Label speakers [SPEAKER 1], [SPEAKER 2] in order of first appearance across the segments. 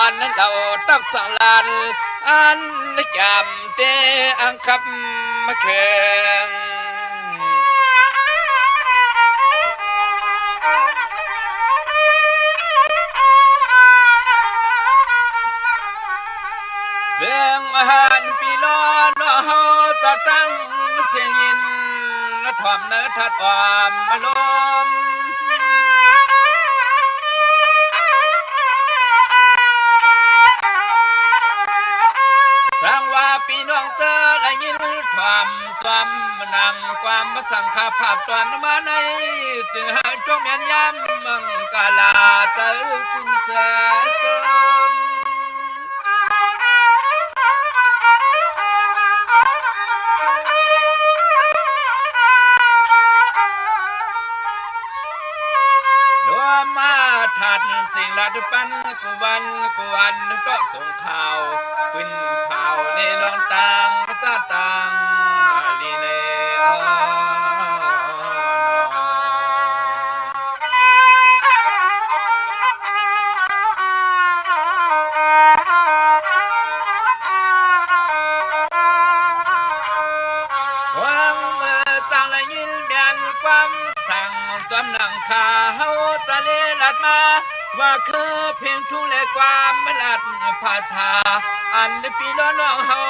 [SPEAKER 1] อนเราตักสังลานอันจำเตอังคับมาเคืองเรื่องอาหารปีลอนเฮาจะตั้งเสียงยินถ่อมเนื้อทัดความอารมณ์สร้างว่าพี่น้องเจอได้ยินความความนังความมาสังขาภาพตอนมาในสิ่งหาจงเมียนย้ำมังกาลาเจอจึงเสียสมมาทัดสิ่งลาดุปันกวันก็ส่งข่าวขึ้นข่าวในลองต่างซาต่างลีเนความเมื่อจังละยินเบียนความสั่งสำนังข่าเฮาจะเลลัดมาว่าคือเพียงทุ่งและความไม่ลัดภาษาอันปีน้องเฮา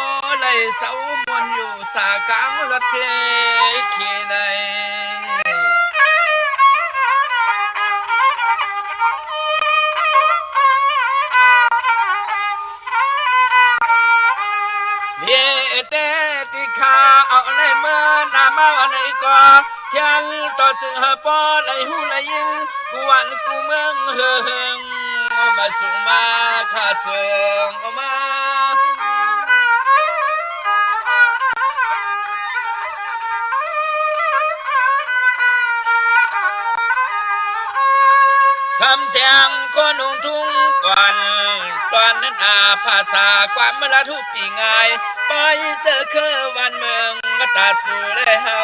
[SPEAKER 1] เลยเสามวนอยู่สากลางรถเพลขี่ในเย่เตติขาเอาอะไรเมื่อนามาวันไหนก็ยันต่อจึงหาปอไหลหูไหลยินกูวันกูเมืองเฮืองมาส่งมาข้าเสืองออกมาสำเทียงคนนุ่งทุ่งก่อนตอนนั้นภาษาความมาละทุกปีง่ายไปเสือคือวันเมืองมาตาสู่เลยเฮา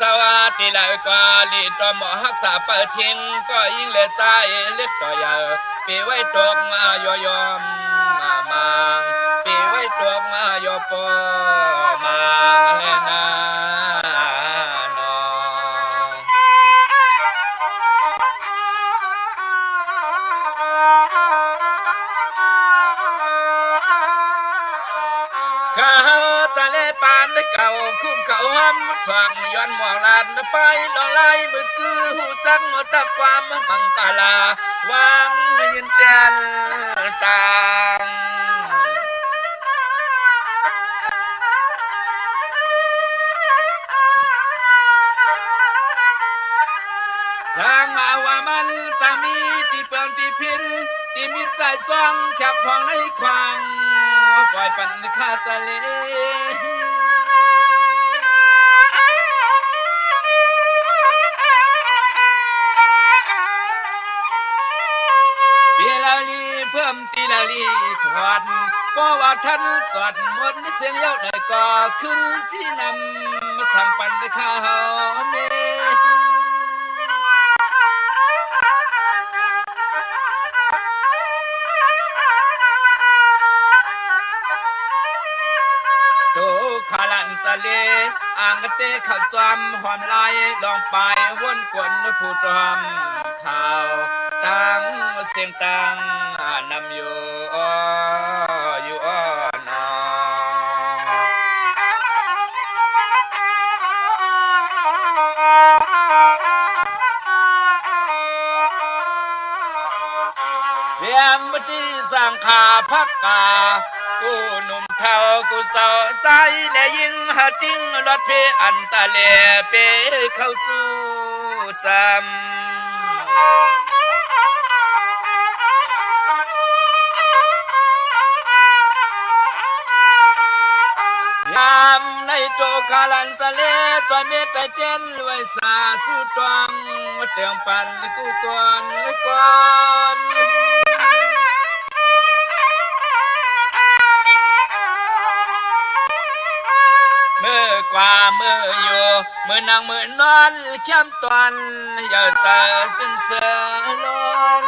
[SPEAKER 1] สวัสดีเลยกว่าลีตัวหมอหักษาเปิดทิ้งก็ยิ่งเลือดใส่เลือดต่อยาปีไว้ตกมายอยอมมาปีไว้ตกมายอปอมาเลยนะปานได้เก่าคุ้มเก่าห้ำฟังย้อนมองลานไปลองไล่มือคือหูจักตะความบังกาลาวางยินแจนต่างสร้างมาว่ามันจะมีที่เปิลที่พินที่มิตรใจซ่องจับพองในควางปล่อยปันข้าสะเลเพิ่มตีนาลีถอดก็ว่าท่านสอดหมดเสียงเย้าได้ก็ขึ้นที่นำมาสั่งปันได้ข้าวเมโตขาลันสะเลอ่างเตะข้าวซ้ำหอมลายลองไปวนกวนผู้ตอมข่าวตั้งเสียงตั้งนำอยู่อยู่นอเสียงบัดที่สร้างขาพักกากูหนุ่มเท่ากูสาวใสและยิ่งหาติ้งรถเพอันตะเลเปเข้าสู่ซ้ำในโตคาลันสะเลจอยเมตตาเจนไว้สาสุตวังเตียงปันกูก่อน กว่ามืออยู่มือนางมือนอนเข้มตอนอย่าเจอสิ้นเสือลง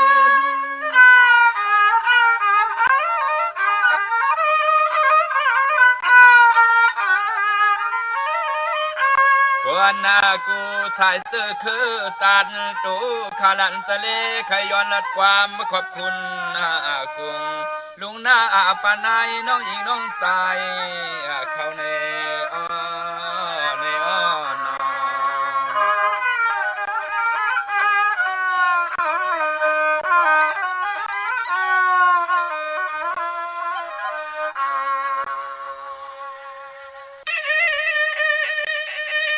[SPEAKER 1] วันนากูสายเสื้อคือสัตว์ตูขาลันทะเลขย้อนลัดความขอบคุณกุงลุงหน้าปานายน้องหญิงน้องสายเขาในอ้อในอ้อน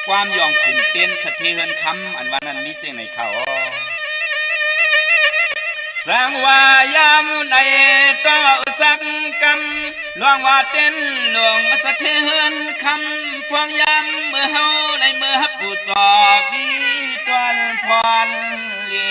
[SPEAKER 1] ความยองขุนเต้นสะเทือนคำอันวันนั้นมีเสียงในเขาสังวายามในต่อสักกำลวงว่าเต้นหลวงสะเทือนคำพวงยามเมื่อเฮาในเมื่อฮับผู้สอบดีตวนพรเลี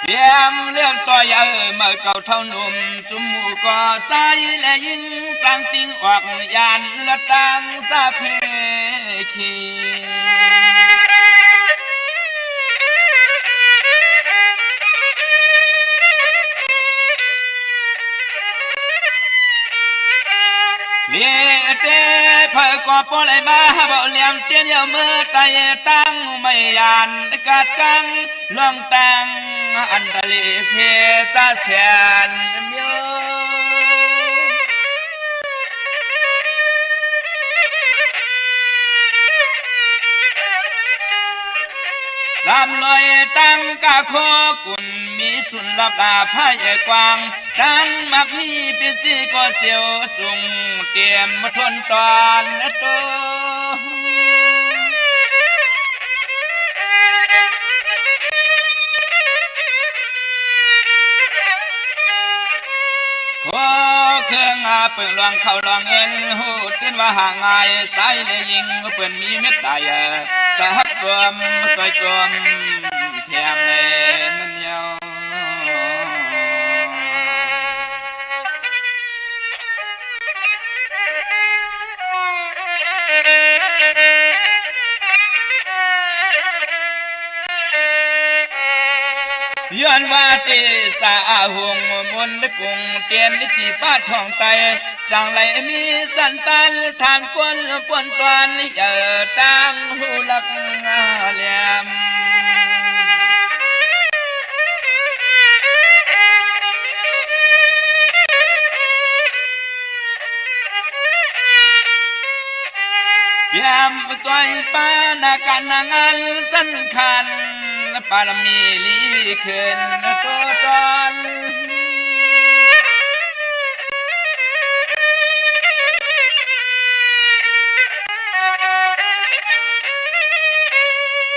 [SPEAKER 1] เสียมเลื่อนต่อยเมื่อเก่าเท่าหนุ่มจุมหมู่ก่อใจและยิงจังติงออกยานละตังซาเพคีเลี้ยเตะเพื่อก่อปอเลยมาบ่เลี้ยงเตี้ยเยาเมื่อไตตั้งไม่ยานกาดกังล่องแต่งอันตลีเพซาเสียนเมียวสามลอยตั้งกะโคกุนมีสุนลับพายกวางตั้งมักมีเป็นจีก็เสียวสุงเตรียมมาทนตอนโตขอเครื่องเปิ่งลวงเข้าลวงเงินหูตื่นว่าห่างไงสายเลยยิงเปิ่นมีเม็ดตายสะฮับจวมสวยจวมแถมเลยมันเยาย้อนว่าตีสาหงมนต์กุงเตียนลิขิป้าทองไตสั่งไหลมีสันตันทานกวนปวนตวนเยอตั้งหูลักเหลี่ยมยามสวยป้านาการนางานสันคันปารมีลีขึ้นตัวตอน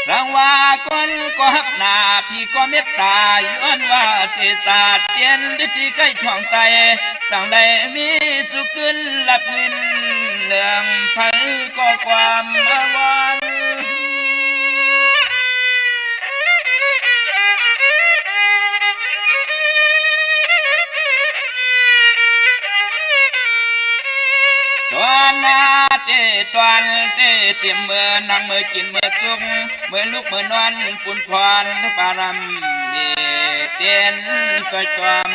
[SPEAKER 1] สังว่าคนก็หักหน้าพี่ก็เมตตาย้อนว่าเทศาเตียนดิที่ใกล้ท้องไตสั่งได้มีสุขขึ้นหลับเงินเรื่องไผก็ความอาวรตอนนาเตตอนเตเต็มเมื่อนั่งเมื่อกินเมื่อสุกเมื่อลุกเมื่อนอนปุ่นพรปารำมีเตียนสวยจอม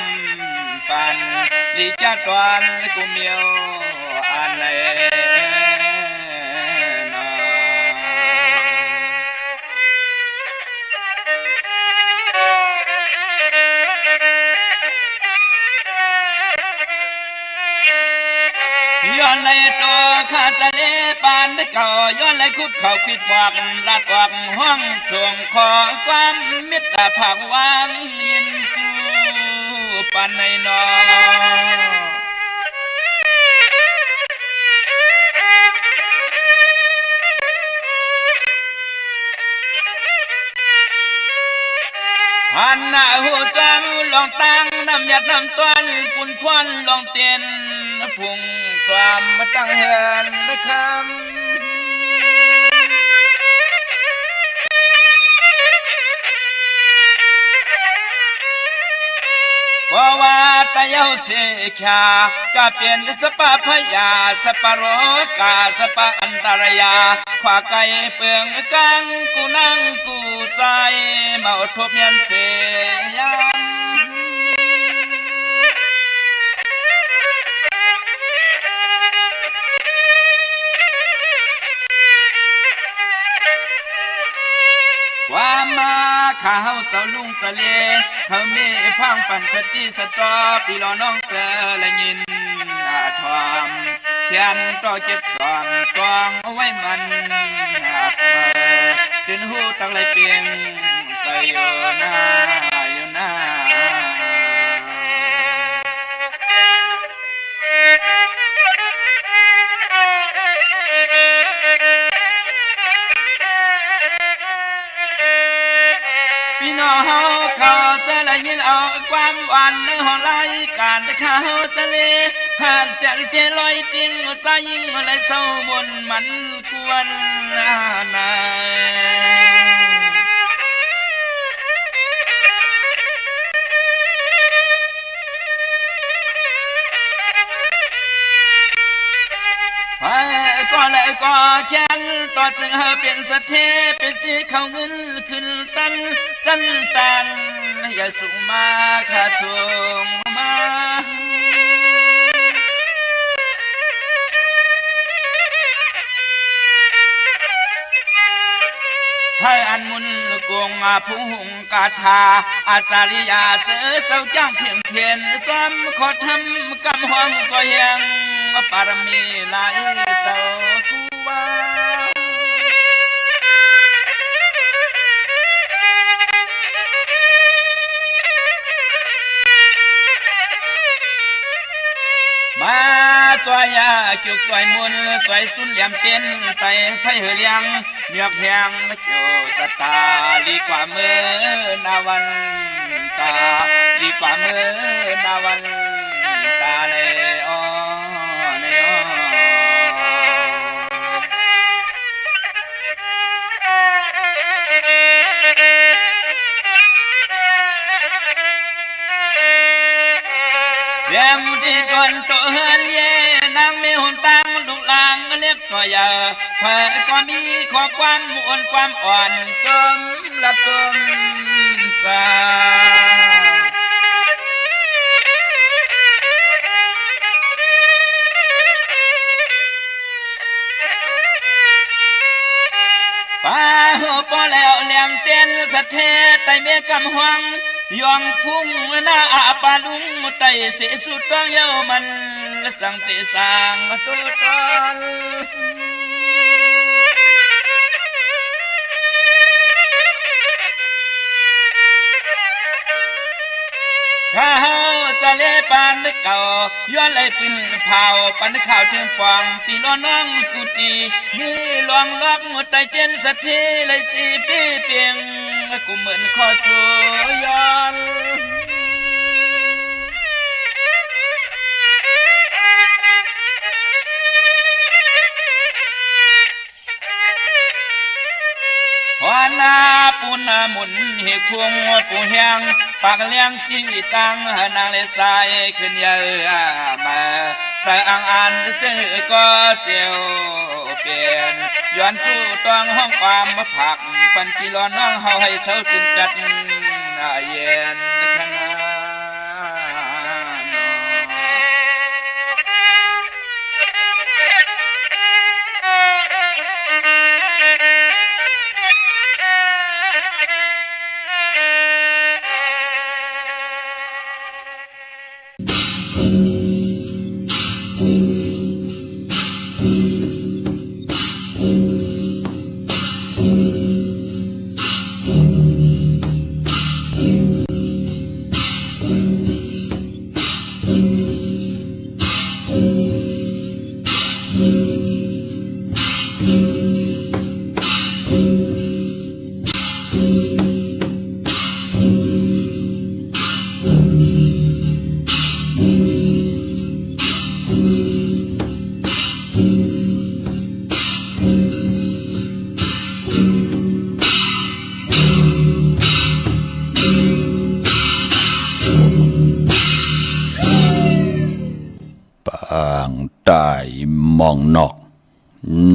[SPEAKER 1] ปันลีจ้าตอนกูเมียวอันไหนย้อนในตัวข้าทะเลปานเก่าย้อนในคุดเขาผิดหวังลัดออกห้องส่งขอความมิตรภาพวางยินจูปานในนอหันหน้าหูจังลองตั้งน้ำหยัดน้ำต้นปุ่นควันลองเตียนพุ่งความมาตั้งเฮือนในคำ เยาเสขากะเป็นสปะพยาสปะโรกาสปะอันตรยาขวาไก่เปืองกังกูนั่งกูใจมาอดทบเมียนเสยามความมาข้าเฮาเสาลุงสะเลเขาเมพังปันสติสตอปีลอน้องเสละยินอาทอมเขียนต่อเก็บสอนตองเอาไว้มันตื่นหูตั้งไหลเปียงใส่อยู่หน้าอยู่หน้าพี่น้องเขาจะละยินเอาความหวานในห้องรายการเขาจะเลหาดแสนเพียลอยติ้งสายยิงอะไรเศร้าบนมันกวนนก็เลยก็แค้นต่อจึงเปลี่ยนสะเทเป็นสีเขาเงินขึ้นตันสั้นตันอย่าสูงมาข้าสูงมาให้อันมุนกวงมาผู้หงกาธาอาสาริยาเจอเจ้าจ้างเพียงเพียนซ้ำขอทำกำห้องซอยยังปารมีหลายเจ้ากูว่ามาซอยยาเกี่ยวซอยมุนซอยสุนเหลี่ยมเต้นไตไฟเหียงเมียกแหงเกี่ยวสตาลีกว่าเมื่อนาวันตาลีกว่าเมื่อนาวันตาในอ้อในอ้อเสียมที่ก่อนตัวเฮียนางมีหุ่นตังลูกลางเล็กก็ยาเพื่อก็มีข้อความมวลความอ่อนสมละสมสาป้าหัวปอแล้วเลี้ยงเต้นสะเทไตเมกำหวังยองพุ่งหน้าอาปาลุงไตเสียสุดต้องเย้ามันสังเตสังตุตอนข้าจะเล่ปานเก่าย้อนไหลปิ่นเผาปันข่าวเทียมฟองตีล้อน้องกุตีนี่ลองล็อกหมดใจเจนสักทีเลยจีปีเปียงกูเหมือนข้อสู้ย้อนวานาปูนาหมุนเหกพวงปูแหงปากเลี้ยงสีตังนางเลสายขึ้นเยอะมาใส่อ่างอันเจอก็เจียวเปลี่ยนย้อนสู้ต้องห้องความมาผักปันปีร้อนน้องเฮาให้เศร้าสิ้นกัดเย็นขนา
[SPEAKER 2] องนอก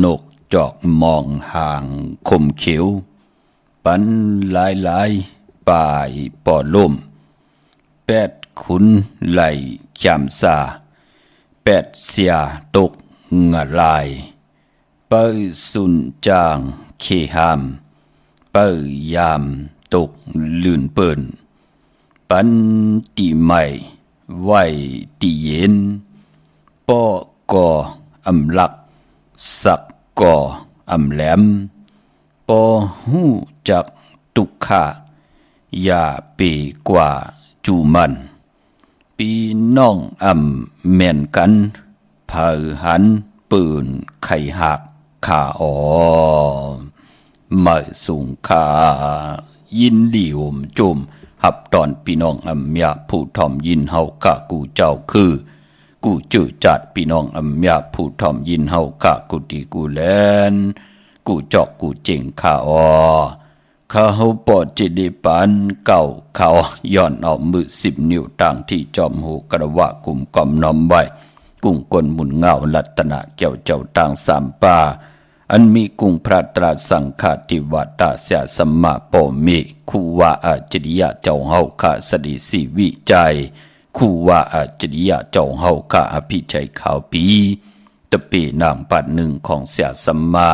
[SPEAKER 2] นกจอกมองห่างคมเขียวปันหลายป่ายป่อล่มแปดขุนไหลขามซาแปดเสียตกงะลายเปิ้สุนจางเคหามเปิ้ยามตกลื่นเปิ้นปันตีใหม่ไหวตีเย็นป้อก่ออำลักสักก่ออำแหลมปอหูจักตุกขะอย่าเปกว่าจูมันปีน้องอำแม่นกันเผาหันปืนไข่หักขาอ๋อมาสูงขายินดีโอมจุมหับตอนพี่น้องอำยาผู้ทอมยินเฮากะกูเจ้าคือกูจื้อจัดพี่น้องอำยาผู้ทอมยินเฮากะกูดีกูแลนกูจอกกูเจ๋งข้าอข้าเฮาปอดจิดิปันเก่าเขาย้อนเอามือ10 นิ้วต่างที่จอมหูกระวะกุมกอมน้อมไว้กุ้งกลหมุนเงาลัตนะแก้วเจ้าต่างสามป่าอันมีกุ้งพระตราสังฆาติวัตตาเสียสัมมาปมิคูวาอาจริยะเจ้าเฮาข้าสดิสีวิจัยคูวาอาจริยะเจ้าเฮาข้าอภิชัยขาวปีตะปีนางปัดหนึ่งของเสียสัมมา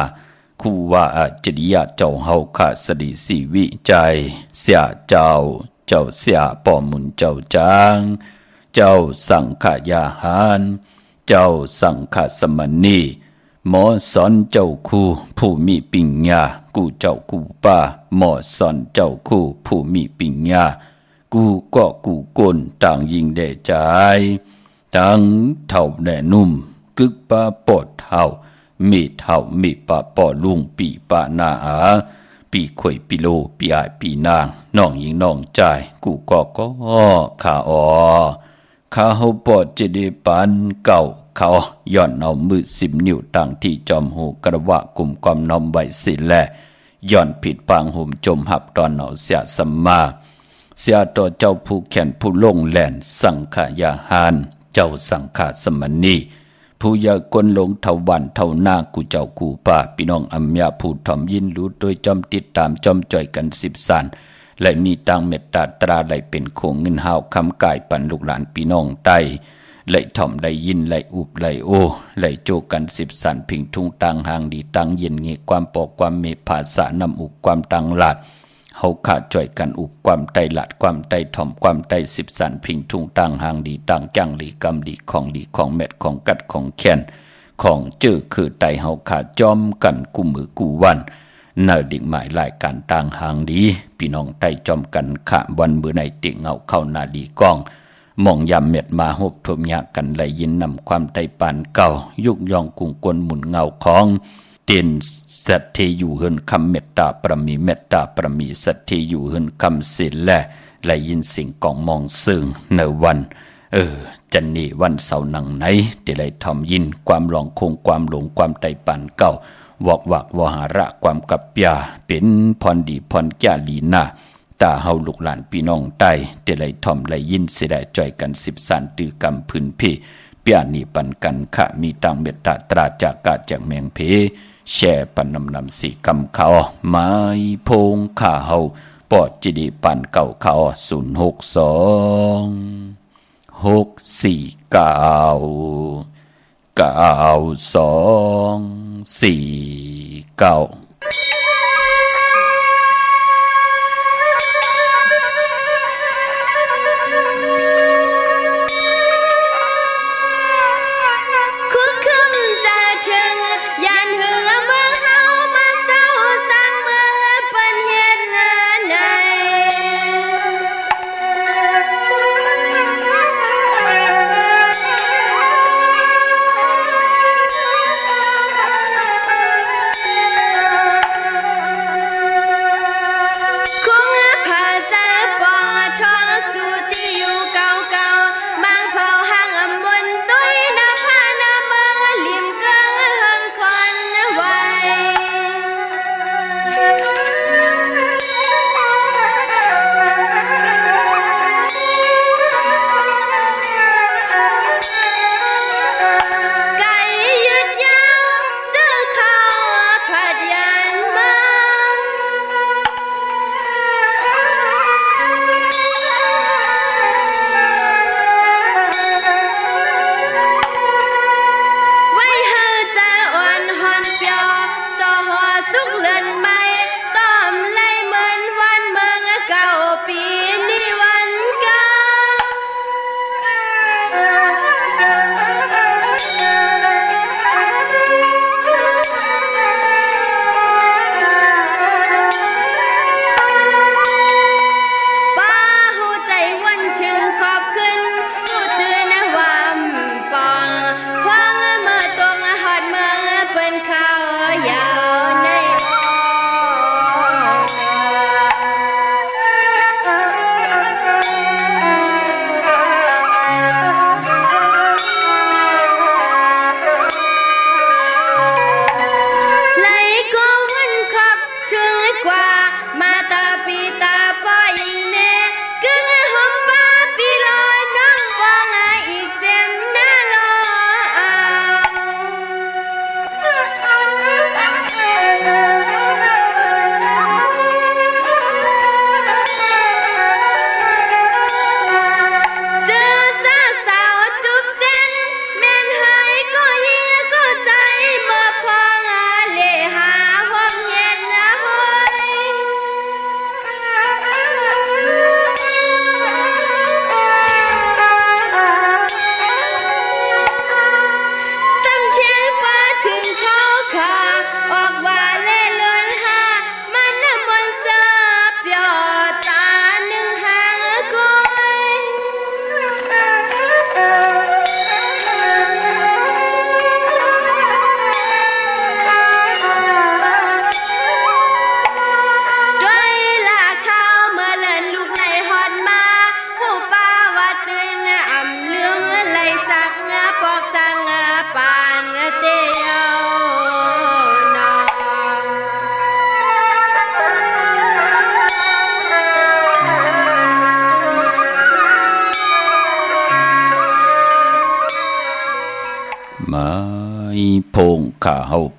[SPEAKER 2] คูว่าอาจริยะเจ้าเฮาข้าสดิสีวิจัยเสียเจ้าเสียป่อมุนเจ้าจางเจ้าสังขยาหารเจ้าสังขสมณีหมอสอนเจ้าคู่ผู้มีปิญญากูเจ้ากูป้าหมอสอนเจ้าคู่ผู้มีปิญญากูก็กูก้นต่างยิงแด่ใจทั้งเท่าแด่นุ่มกึกป้าปอดเท่ามีเท่ามีปะปอลุงปีปะนาอาปีข่อยปีโลปีอายปีนางน้องยิงน้องใจกูก็ข้าข้าเฮาปอดจะได้ปานเก่าเขาย้อนเอามือ10 นิ้วต่างที่จอมหูกระวะกลุ่มความน้อมไว้สิแลย้อนผิดปางหุ่มจมหับตอนเอาเสียสัมมาเสียต่อเจ้าผู้แขนผู้ลงแหลนสังขยาหารเจ้าสังขสมณีผู้ยากลหลงเท่าวันเท่าหน้ากูเจ้ากูป่าพี่น้องอัมยาผู้ถ่อมยินรู้โดยจอมติดตามจอมจ่อยกัน10 สันและมีตังเมตตาตราไหลเป็นโคงเงินหาวคำกายปันลูกหลานพี่น้องไตไหลถ่อมไหลยินไหลอุบไหลโอไหลโจกัน10 สันพิงทุ่งตังหางดีตังเย็นเงความปอกความเมภาษานำอุบความตังหลาดเฮาขาดจ่อยกันอุบความไตหลาดความไตถ่อมความไต10 สันพิงทุ่งตังหางดีตังจังหลีกำดีของเม็ดของกัดของแขนของเจอคือไตเฮาขาดจอมกันกูมือกูวันเนิดิ่งหมายรายการต่างหางดีพี่น้องไตจอมกันขะวันมือในติเงาเข้านาดีกองมองยำเม็ดมาหบทมยากันไหลยินนำความไตปานเก่ายุกยองกุงกลหมุนเงาของเตียนสัตเทอยู่เฮินคำเมตตาประมีเมตตาประมีสัตเทอยู่เฮินคำศิลและไหลยินสิ่งกองมองซึ่งในวันจันนี่วันเสาร์นังไหนที่ไหลทอมยินความหลงคงความหลงความไตปานเก่าวอกวักวหาระความกับยาเป็นพรดีพรแก่ลีนาตาเฮาลูกหลานพี่น้องใต้เตไหลทอมไหลยินเสได้จ่อยกัน10 สันตือกำพื้นพี่เปียนีปันกันขะมีตังเมตตาตราจากกาจากแมงเพแช่ปันนำสีกำเขาไม้พงข้าเฮาปอดจิดีปันเก่าเขา062 649
[SPEAKER 3] 9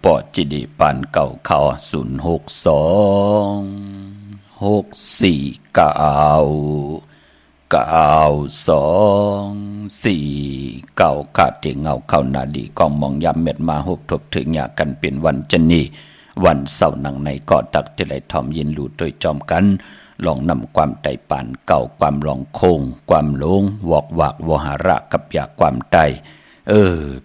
[SPEAKER 2] ปอจิดีปันเก่าเขา0626994ขาดเตียงเงาเข้านาดีกองมองยำเม็ดมาหบทบถึงอยากกันเป็นวันจันนีวันเสาร์นังในก็ตักจะไหลทอมยินหลูโดยจอมกันลองนำความไต่ปานเก่าความลองโคงความลงวอกวากวหาระกับอยากความไต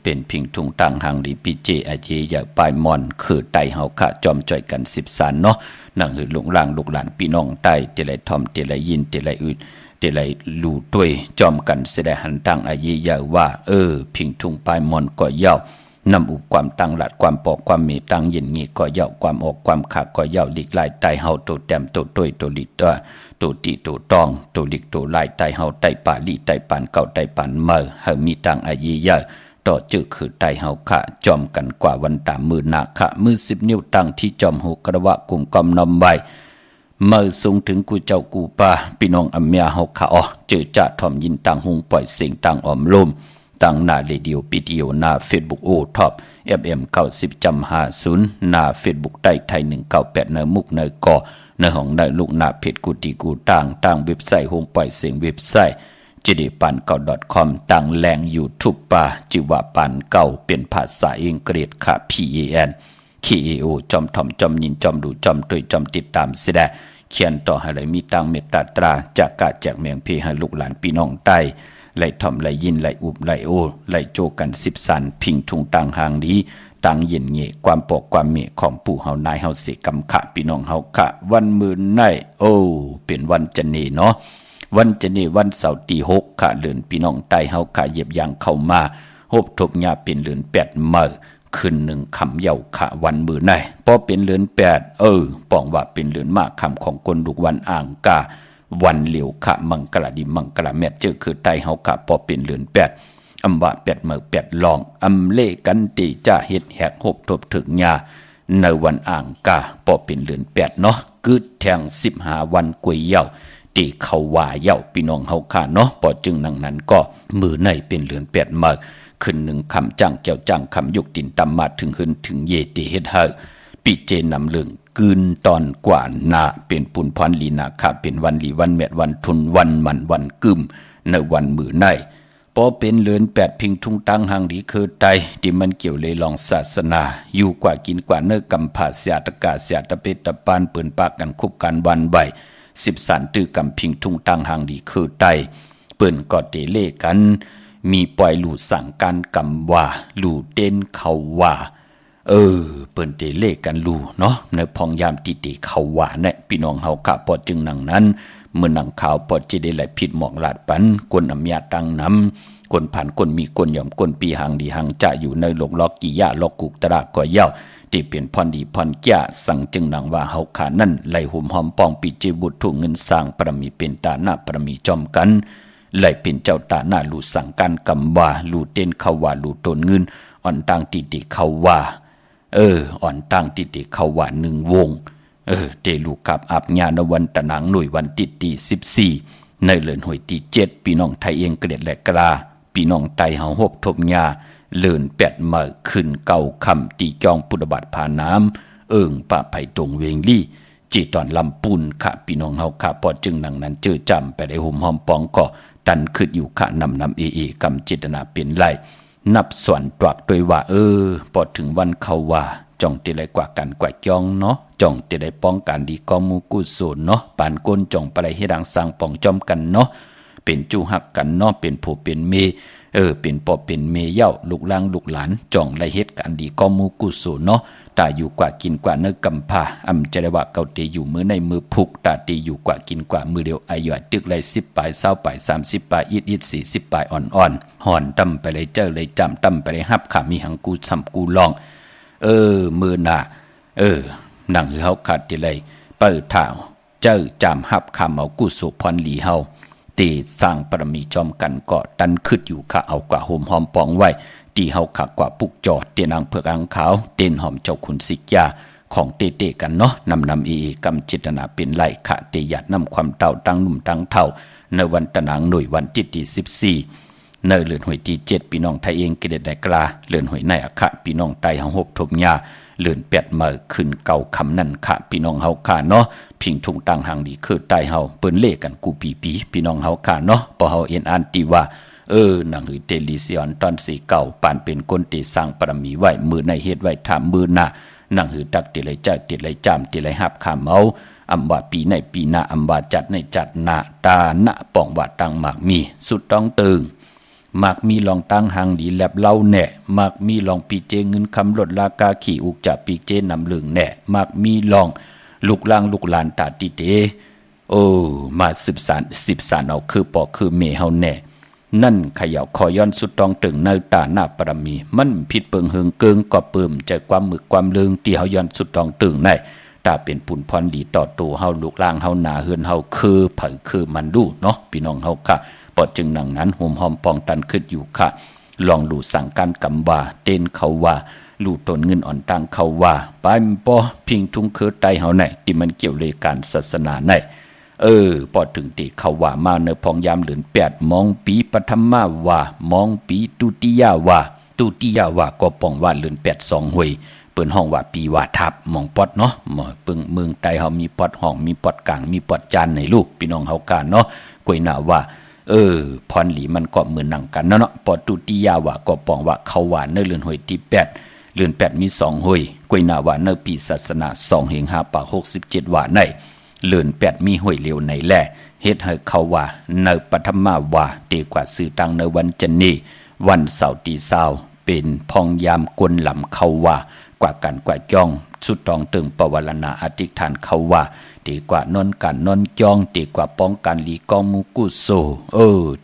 [SPEAKER 2] เป็นพิงทุงตังหังดีปีเจอาเจอย่าปลายมอนคือไตเฮาขะจอมจ่อยกัน10 สานเนาะนั่งหือลุงล่างลูกหลานพี่น้องไตเตไหลทอมเตไหลยินเตไหลอึดเตไหลลู่ต้วยจอมกันเสดหันตังอาเจอย่าว่าพิงทุงปลายมอนก็เย้านำอุปความตั้งหลัดความปอกความเมตังเย็นงี้ก็เย้าความออกความขาก็เย้าหลีกลายไตเฮาโตแต้มโตต้วยโตลิดโตตีโตตองโตลิกโตลายไตเฮาไตป่าลีไตปานเก่าไตปานเมอเฮามีตังอาเจอย่าต่อจื้อคือไตเฮาขะจอมกันกว่าวันตามมือนาขะมือ10 นิ้วตั้งที่จอมหูกระวะกุมกอมนำใบเมื่อสูงถึงกูเจ้ากูป่าพี่น้องอเมียเฮาขะจื้อจะทอมยินตังหุงปล่อยเสียงตังออมลมตังหน้าเรดิโอวิดีโอหน้า Facebook โอท็อป FM 90.50หน้า Facebook ใต้ไทย198เนมุกเนกอในห้องในลูกหน้าเพจกูตีกูตั้งเว็บไซต์หุงปล่อยเสียงเว็บไซต์จิดีปันเก่า .com ตั้งแหล่ง YouTube ป่าจิว่าปันเก่าเป็นภาษาอังกฤษค่ะ PAN KAO จอมทอมจอมยินจอมดูจอมตุยจอมติดตามเสดเขียนต่อให้เลยมีตังเมตตาตราจากกาแจกเมียงพี่ให้ลูกหลานพี่น้องใต้ไหลทอมไหลยินไหลอุบไหลโอไหลโจกัน10 สันพิงทุงตังหางดีตังเย็นเง่ความปอกความเมของปู่เฮานายเฮาเสกำขะพี่น้องเฮาขะวันมื้อในเป็นวันจันนีเนาะวันจะนี่วันเสาร์ที่6ค่ะเดือนพี่น้องใต้เฮาค่ะเหยียบยางเข้ามาหบทบหญ้าเป็นเดือน8มื้อขึ้น1ค่ำเหย้าค่ะวันมื้อไหนพอเป็นเดือน8ป้องว่าเป็นเดือนมากค่ำของคนลูกวันอ่างกาวันเหลียวค่ะมังกรดิมังกรแม่เจอคือใต้เฮาค่ะพอเป็นเดือน8อำว่า8มื้อ8ลองอำเลกันติจะเฮ็ดแหกหบทบถึงหญ้าในวันอ่างกาพอเป็นเดือน8เนาะกึดแทง15วันกวยเหย้าตีเขาว่าเย้าพี่น้องเฮาค่ะเนาะพอจึงนังนั้นก็มือในเป็นเหลือน8มื้อขึ้น1ค่ำจังเจ้าจังค่ำยุกตินตำมาถึงหึนถึงเยติเฮ็ดเฮาปีเจนำเรื่องกืนตอนกว่านาเป็นปุนพรลีนาค่ะเป็นวันลีวันแมดวันทุนวันมันวันกึมในวันมือในพอเป็นเลือน8พิงทุงตังหังดีคือไตที่มันเกี่ยวเลยลองศาสนาอยู่กว่ากินกว่าเนื้อกำผาเสียตะกาเสียตะเปตะปานปืนปากกันคุบกันวันใบ10 สันตื้อกำพิงทุงตังหางดีคือไตเปิ้นก็เตเลกันมีปล่อยหลู่สั่งการกำว่าหลู่เต้นเขาว่าเปิ้นเตเลกันหลู่เนาะในพองยามติติเขาว่าเนี่ยพี่น้องเฮาค่ะพอจึงนังนั้นเมื่อนังข่าวพอจะได้ไหลผิดหมอกลาดปันกวนอำยาตังนำกวนผ่านกวนมีกวนหย่อมกวนปีหางดีหางจะอยู่ในหลกล็อกกี่ยาล็อกกุกตระก็เย้าที่เปลี่ยนพรดีพรแก่สั่งจึงนังว่าเฮาขานั่นไหลหุ่มหอมปองปีจิบุตรถูกเงินสร้างปรมีเป็นตาหน้าปรมีจอมกันไหลเป็นเจ้าตาหน้าลู่สั่งการกำว่าลู่เต้นเขาว่าลู่ตนเงินอ่อนต่างติติเขาว่าอ่อนต่างติติเขาว่า1 วงเตลูกกับอับญาณวันตะหนังหน่วยวันติตี14ในเลือนหวยที่7พี่น้องไทยเองเกลียดและกลาพี่น้องไตเฮาหบทบญาเลื่อน8มื้อขึ้น9ค่ำตีจองพุทธบาทผาน้ำป่าไผ่ตรงเวงลี่จีตอนลำปูนค่ะพี่น้องเฮาค่ะพอจึงนังนั้นเจอจำไปได้ห่มหอมปองก็ตันขึ้นอยู่ค่ะนำกำจิตนาเป็นไรนับส่วนตวักโดยว่าพอถึงวันเขาว่าจ้องติได้กว่ากันกว่าจ้องเนาะจ้องติได้ป้องกันดีกอมูกุศลเนาะปานก้นจ้องไปให้ดังสร้างป้องจอมกันเนาะเป็นจูหักกันเนาะเป็นผู้เป็นเมเป็นปอเป็นเมเย้าลูกหลานลูกหลานจ่องไรเฮ็ดกันดีก็มูกุศลเนาะตาอยู่กว่ากินกว่าเนื้อกำพาจะได้ว่าเกาเตอยู่มือในมือผูกตาตีอยู่กว่ากินกว่ามือเดียวอายุตึกไร10 ปลาย20 ปลาย30 ปลายอิด40 ปลายอ่อนห่อนตั้มไปเลยเจอเลยจำตั้มไปเลยฮับขามีหังกูซ้ำกูลองมือหน้านั่งเฮาขาดที่ไรเปิดเท้าเจอจำฮับขาเอากูสุพรหลีเฮาตีสร้างปรมีจอมกันก็ตันขึ้นอยู่ค่ะเอากว่าโฮมหอมปองไว้ตีเฮาขากว่าปุกจอดเตียนางเผือกอังขาวเต้นหอมเจ้าขุนสิกยาของเตกันเนาะนำกำจิตนาเป็นไหลขะเตยัดนำความเต่าตั้งหนุ่มตั้งเท่าในวันตะนางหน่วยวันที่14ในเลือนหวยที่7พี่น้องไทยเองกิเลสได้กลาเลือนหวยในอคะพี่น้องไตเฮาหบทบญา เลื่อนแปดมาขึ้นเก่าคำนั่นค่ะพี่น้องเฮาค่ะเนาะพิงทุงตังหังดีคือใต้เฮาเปิ้นเล่กันกูปีพี่น้องเฮาค่ะเนาะพอเฮาเอ็นอันตีว่าหนังหือเตลิซิออนตอนสีเก่าปานเป็นคนตีสร้างปรมีไว้มือในเฮ็ดไว้ถามมือหน้าหนังหือตักติไหลใจติไหลจามติไหลหับขามเอาอำว่าปีในปีหน้าอำว่าจัดในจัดหน้าตาหน้าป่องว่าตังหมากมีสุดต้องตึงหมากมีลองตั้งหางดีแลบเล่าแหน่หมากมีลองปีเจเงินคำลดราคาขี่อุกจะปีเจนำลึงแหน่หมากมีลองลูกล่างลูกหลานตาติเตมาสิบสานเอาคือปอคือเมเฮาแหน่นั่นขย่าคอย้อนสุดตองตึงในตาหน้าปรมีมันผิดเปิงเฮิงเกิงก็เปิมใจความมึกความเลืองที่เฮาย้อนสุดตองตึงในตาเป็นปุ่นพรดีต่อตัวเฮาลูกล่างเฮาหนาเฮือนเฮาคือเผยคือมันดูเนาะพี่น้องเฮาค่ะปอดจึงหนังนั้นห่มหอมปองตันขึ้นอยู่ค่ะลองดูสั่งการกำว่าเต้นเขาว่าลู่ตนเงินอ่อนตังเขาว่าไปปอพิงทุงคือไตเฮาไหนที่มันเกี่ยวเลยการศาสนาไหนพอถึงตีเขาว่ามาเนพองยามเหลือน8มองปีปฐมาวามองปีตุติยาวาก็ปองว่าเหลือน8 2หวยเปิ้นห้องว่าปีว่าทับมองปอดเนาะเปิงเมืองใต้เฮามีปอดห้องมีปอดกลางมีปอดจานในลูกพี่น้องเฮากาเนาะกวยหน้าว่าพรหลีมันก็เหมือนหนังกันเนาะปอดตุติยาวาก็ปองว่าเขาว่าเนเลือนหวยที่8เลือน8มี2หวยกวยหน้าว่าเนปีศาสนา2เฮง5ปาก67ว่าในเลือน8มีหวยเหลียวในแลเฮ็ดให้เขาว่าในปฐมาวาดีกว่าสื่อตังในวันจันนี้วันเสาร์ที่20เป็นพองยามกวนหลำเขาว่ากว่ากันกว่าจ้องสุดตองตึงปวารณาอธิษฐานเขาว่าดีกว่านอนกันนอนจ้องดีกว่าป้องกันลีกองมุกุโซ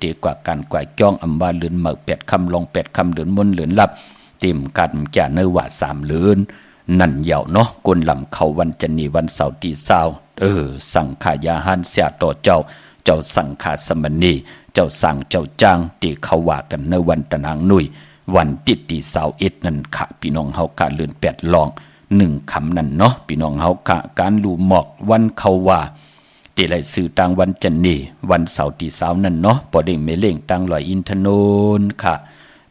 [SPEAKER 2] ดีกว่ากันกว่าจ้องอำว่าเลือนเหมือ8คำลง8คำเลือนมนเลือนลับเต็มกันจะเนว่า3เลือนนั่นเหยาเนาะกวนหลำเขาวันจันนี้วันเสาร์ที่20สังขายาหันเสียต่อเจ้าสังขาสมณีเจ้าสั่งเจ้าจ้างที่เขาว่ากันในวันตะนางนุยวันติดที่21นั่นค่ะพี่น้องเฮาค่ะเลือน8ลอง1คำนั่นเนาะพี่น้องเฮาค่ะการลูหมอกวันเขาว่าที่ไรสื่อต่างวันจันนี้วันเสาร์ที่20นั่นเนาะปอเด้งเมเล่งตังลอยอินทนนท์ค่ะ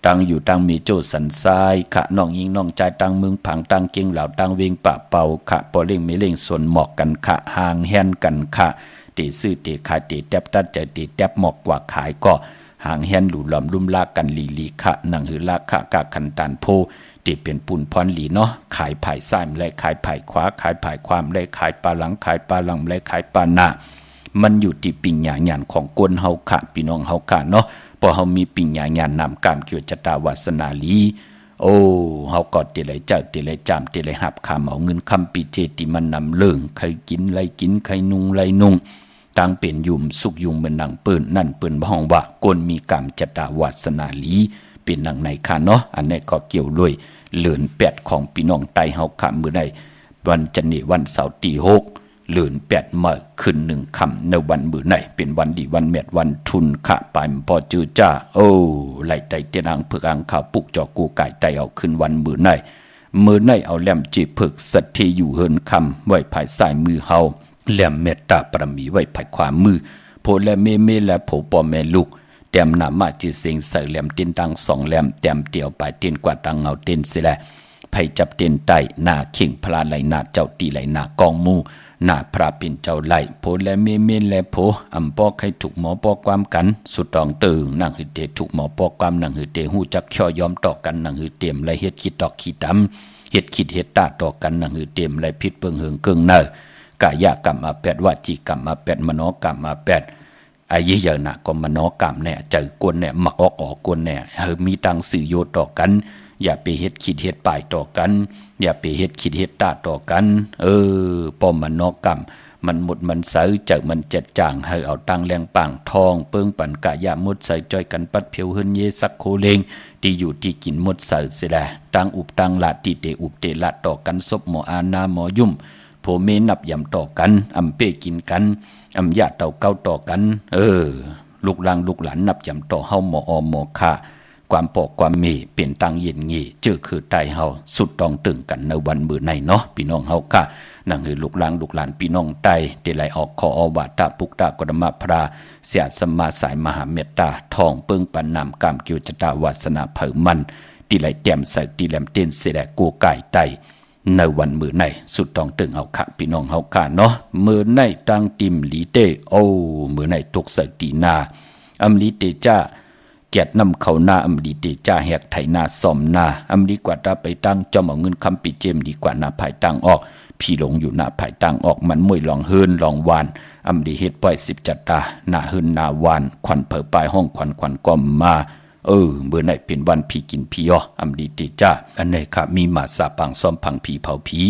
[SPEAKER 2] ตังอยู่ตังมีโจสันทรายค่ะน้องยิงน้องใจตังเมืองผังตังเก่งเหล่าตังเวงปะเป่าค่ะปอเล่งเมเล่งส่วนหมอกกันค่ะห่างแฮนกันค่ะตีซื้อตีขายตีแทบตัดใจตีแทบหมอกกว่าขายก็ห่างแฮนหลู่หลอมลุ่มลากกันลีค่ะหนังหือลากค่ะกะคันตานโพที่เป็นปุ่นพรหลีเนาะขายภายซ้ายและขายภายขวาขายภายความและขายปลาหลังขายปลาหลังและขายปลาหน้ามันอยู่ที่ปิญญาญาณของกวนเฮาค่ะพี่น้องเฮาค่ะเนาะพอเฮามีปิญญาญาณนำกามเกี่ยวชะตาวาสนาลีเฮาก็ติไหลเจ้าติไหลจามติไหลหับคำเอาเงินคำปีเจติมันนำเลิงใครกินไรกินใครนุ่งไรนุ่งต่างเป็นยุ่มสุกยุ่มเหมือนหนังปืนนั่นปืนบ้องว่ากวนมีกามชะตาวาสนาลีเป็นหนังในค่ะเนาะอันนี้ก็เกี่ยวด้วยเลือน8ของพี่น้องไตเฮาค่ะมื้อใดวันจันทร์วันเสาร์ที่6เลือน8มื้อขึ้น1ค่ำในวันมื้อไหนเป็นวันดีวันแม่วันทุนค่ะปายพอจื้อจ้าไหลไตเตนางเพิกอังข้าวปุกจอกูไก่ไตเอาขึ้นวันมื้อไหนเอาแหลมจีเพิกสัตที่อยู่เฮินคำไว้ภายซ้ายมือเฮาแหลมเมตตาปรมีไว้ภายขวามือโพและเมและโผปอแม่ลูกแต้มหน้ามาจีเสียงใส่แหลมเต้นตัง2แหลมแต้มเตียวไปเต้นกว่าตังเงาเต้นสิแลไผจับเต้นไตหน้าเข่งพลาไหลหน้าเจ้าตีไหลหน้ากองมูหน้าพระเป็นเจ้าไหลโพและเมและโพอำปอกให้ถูกหมอปอกความกันสุดตองตึงนางหือเตถูกหมอปอกความนางหือเตหูจักเขียวยอมต่อกันนางหือเต็มและเฮ็ดคิดตอกขี้ดำเฮ็ดคิดเฮ็ดตาต่อกันนางหือเต็มและพิษเปิงเหิงเกิงเนอกายกรรมมา8วาจีกรรมมา8มโนกรรมมา8อายิยนะก็มโนกรรมแน่ใจกวนแน่มักออกกวนแน่มีตังสื่อโยต่อกันอย่าไปเฮ็ดคิดเฮ็ดปายต่อกันอย่าไปเฮ็ดคิดเฮ็ดตาต่อกันปอมมโนกรรมมันหมดมันเสือจากมันเจ็ดจางให้เอาตังแรงป่างทองเปิงปั่นกะยะมุดใส่จอยกันปัดเพียวเฮินเยสักโคเลงที่อยู่ที่กินมุดเสือเสียแลตังอุบตังละที่เตอุบเตละต่อกันศพหมออาณาหมอยุ่มโผเมนับยำต่อกันอำเป้กินกันอำญาเต่าเก้าต่อกันลูกหลานลูกหลานนับยำต่อเฮาหมอหมอค่าความปอกความมีเปลี่ยนตังเย็นงี้เจอคือไตเฮาสุดต้องตึงกันในวันมื้อในเนาะพี่น้องเฮาค่ะนั่งคือลูกหลานพี่น้องไตเตไหลออกขอวาตาปุกตากรมพระเสียสมมาสายมหาเมตตาทองเปิงปันนามกามเกียวจตาวาสนาเผอมันตีไหลแต้มใส่ตีแหลมเต้นเสดกูไก่ไต ในวันมื้อในสุดต้องตึงเอาค่ะพี่น้องเฮาค่ะเนาะมื้อในตั้งติมหลีเตโอ้มื้อในตกใส่ตีนาอำลีเตจ้าเกียรตินำเข้าหน้าอำลีเตจ้าแหกไถนาซ่อมนาอำลีกว่าตาไปตั้งจอมเอาเงินคำปิเจมดีกว่าหน้าภายตั้งออกพี่หลงอยู่หน้าภายตั้งออกมันมวยลองเฮินลองวานอำลีเฮ็ดปล่อย10จัดตาหน้าเฮินหน้าวานควันเผอปลายห้องควันก้อมมาเมื่อไหนเป็นวันพี่กินพี่ออำดีติจ้าอันไหนค่ะมีหมาสาปังซ้อมพังผีเผาผี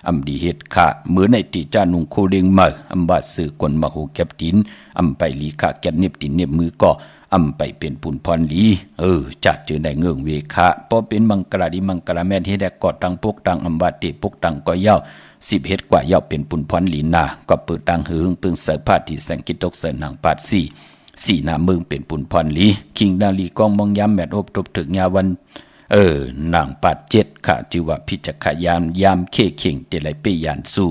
[SPEAKER 2] อำดีเฮ็ดค่ะเมื่อไหนติจ้านุงโคเลียงมาอำบาสื่อกลมาโหแคบดินอำไปลีค่ะแกนเน็บดินเน็บมือก็อำไปเป็นปุนพรลีจัดเจอในเงื่องเวคะพอเป็นมังกรดิมังกรแม่นเฮ็ดแดกกอดตังพวกตังอำบาติพวกตังก็เย้า10เฮ็ดกว่าเย้าเป็นปุนพรลีนาก็เปิดตังหึงปึงเสพาที่แสงกิตกเสนางปาดสี่หน้าเมืองเป็นปุนพรลีคิงนาลีกองมองย้ำแมดอบตบถึงยาวันนางปาด7ค่ะจือว่าพิจักขยามเคเข่งเตไลเปยานสู้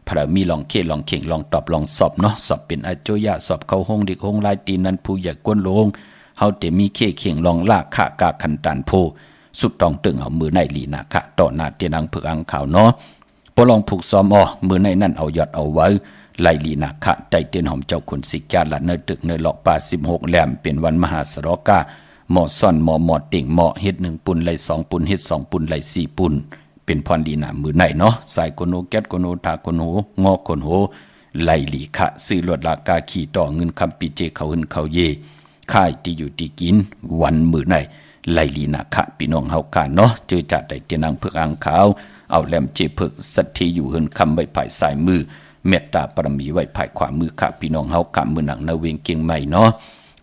[SPEAKER 2] พระมีลองเคลองเข่งลองตอบลองสอบเนาะสอบเป็นอาโจยะสอบเข้าห้องเด็กห้องลายตีนั้นผู้ใหญ่ก้นโลงเฮาเตมีเคเข่งลองลากขากาคันตันโพสุดต้องตึงเอามือในลีนาค่ะต่อหน้าเตนังเผืออังข่าวเนาะปลองผูกซ้อมมือในนั่นเอายอดเอาไว้ไลลีนาคะใจเตียนหอมเจ้าคุณสิกาละเนอตึกเนอหลอกป่า16แหลมเป็นวันมหาสรกาหมอซ่อนหมอติ่งหมอเฮ็ด1ปุ่นไล2ปุ่นเฮ็ด2ปุ่นไล4ปุ่นเป็นพรลีนามือไหนเนาะสายโกโนแก๊สโกโนทาโกโนงอโกโนไลลีคะซื้อลวดลากาขี่ต่อเงินคำปีเจเขาหึนเขาเยค่ายที่อยู่ที่กินวันมือไหนไลลีนาคะพี่น้องเฮากันเนาะเจอจัดได้เตียนางเผือกอ่างขาวเอาแหลมเจเผือกสัตที่อยู่หึนคำใบภายสายมือเมตตาปรมีไว้ภายขวามือค่ะพี่น้องเฮากำมือหนังนาเวงเกียงใหม่เนาะ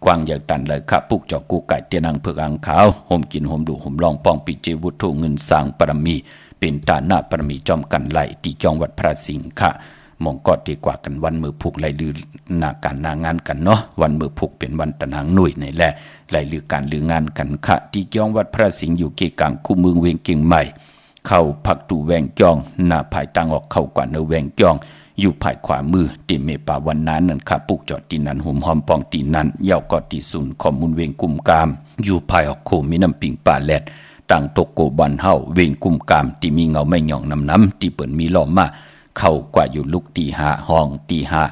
[SPEAKER 2] กวางอย่างตันเลยค่ะปุกจอกกูไก่เตียนังเผือกอังขาวห่มกินห่มดูห่มลองป้องปิเจวุฒเงินสร้างปรมีเป็นตาหน้าปรมีจอมกันไหลที่จองวัดพระสิงห์ค่ะมองก็ดีกว่ากันวันมือพุกไหลลือนาการนางานกันเนาะวันมือพุกเป็นวันตะนางหนุ่ยในแหละไหลลือการลืองานกันค่ะที่จองวัดพระสิงห์อยู่เกกลางคู่เมืองเวงเกียงใหม่เข้าพักตูแวงจองหน้าภายตั้งออกเข้ากว่าเนแวงจองอยู่ภายขวามือตีเมป่าวันนั้นนั่นค่ะปุกจอดตีนั้นหุ่มหอมปองตีนั้นเย้าก็ตีศูนย์ข้อมูลเวงกุมกามอยู่ภายออกโคมีน้ำปิงป่าแลดต่างตกโกบันเฮาเวงกุมกามที่มีเงาไม่หย่องน้ำที่เปิดมีล้อมมาเข้ากว่าอยู่ลุกตีหาห้องตีหา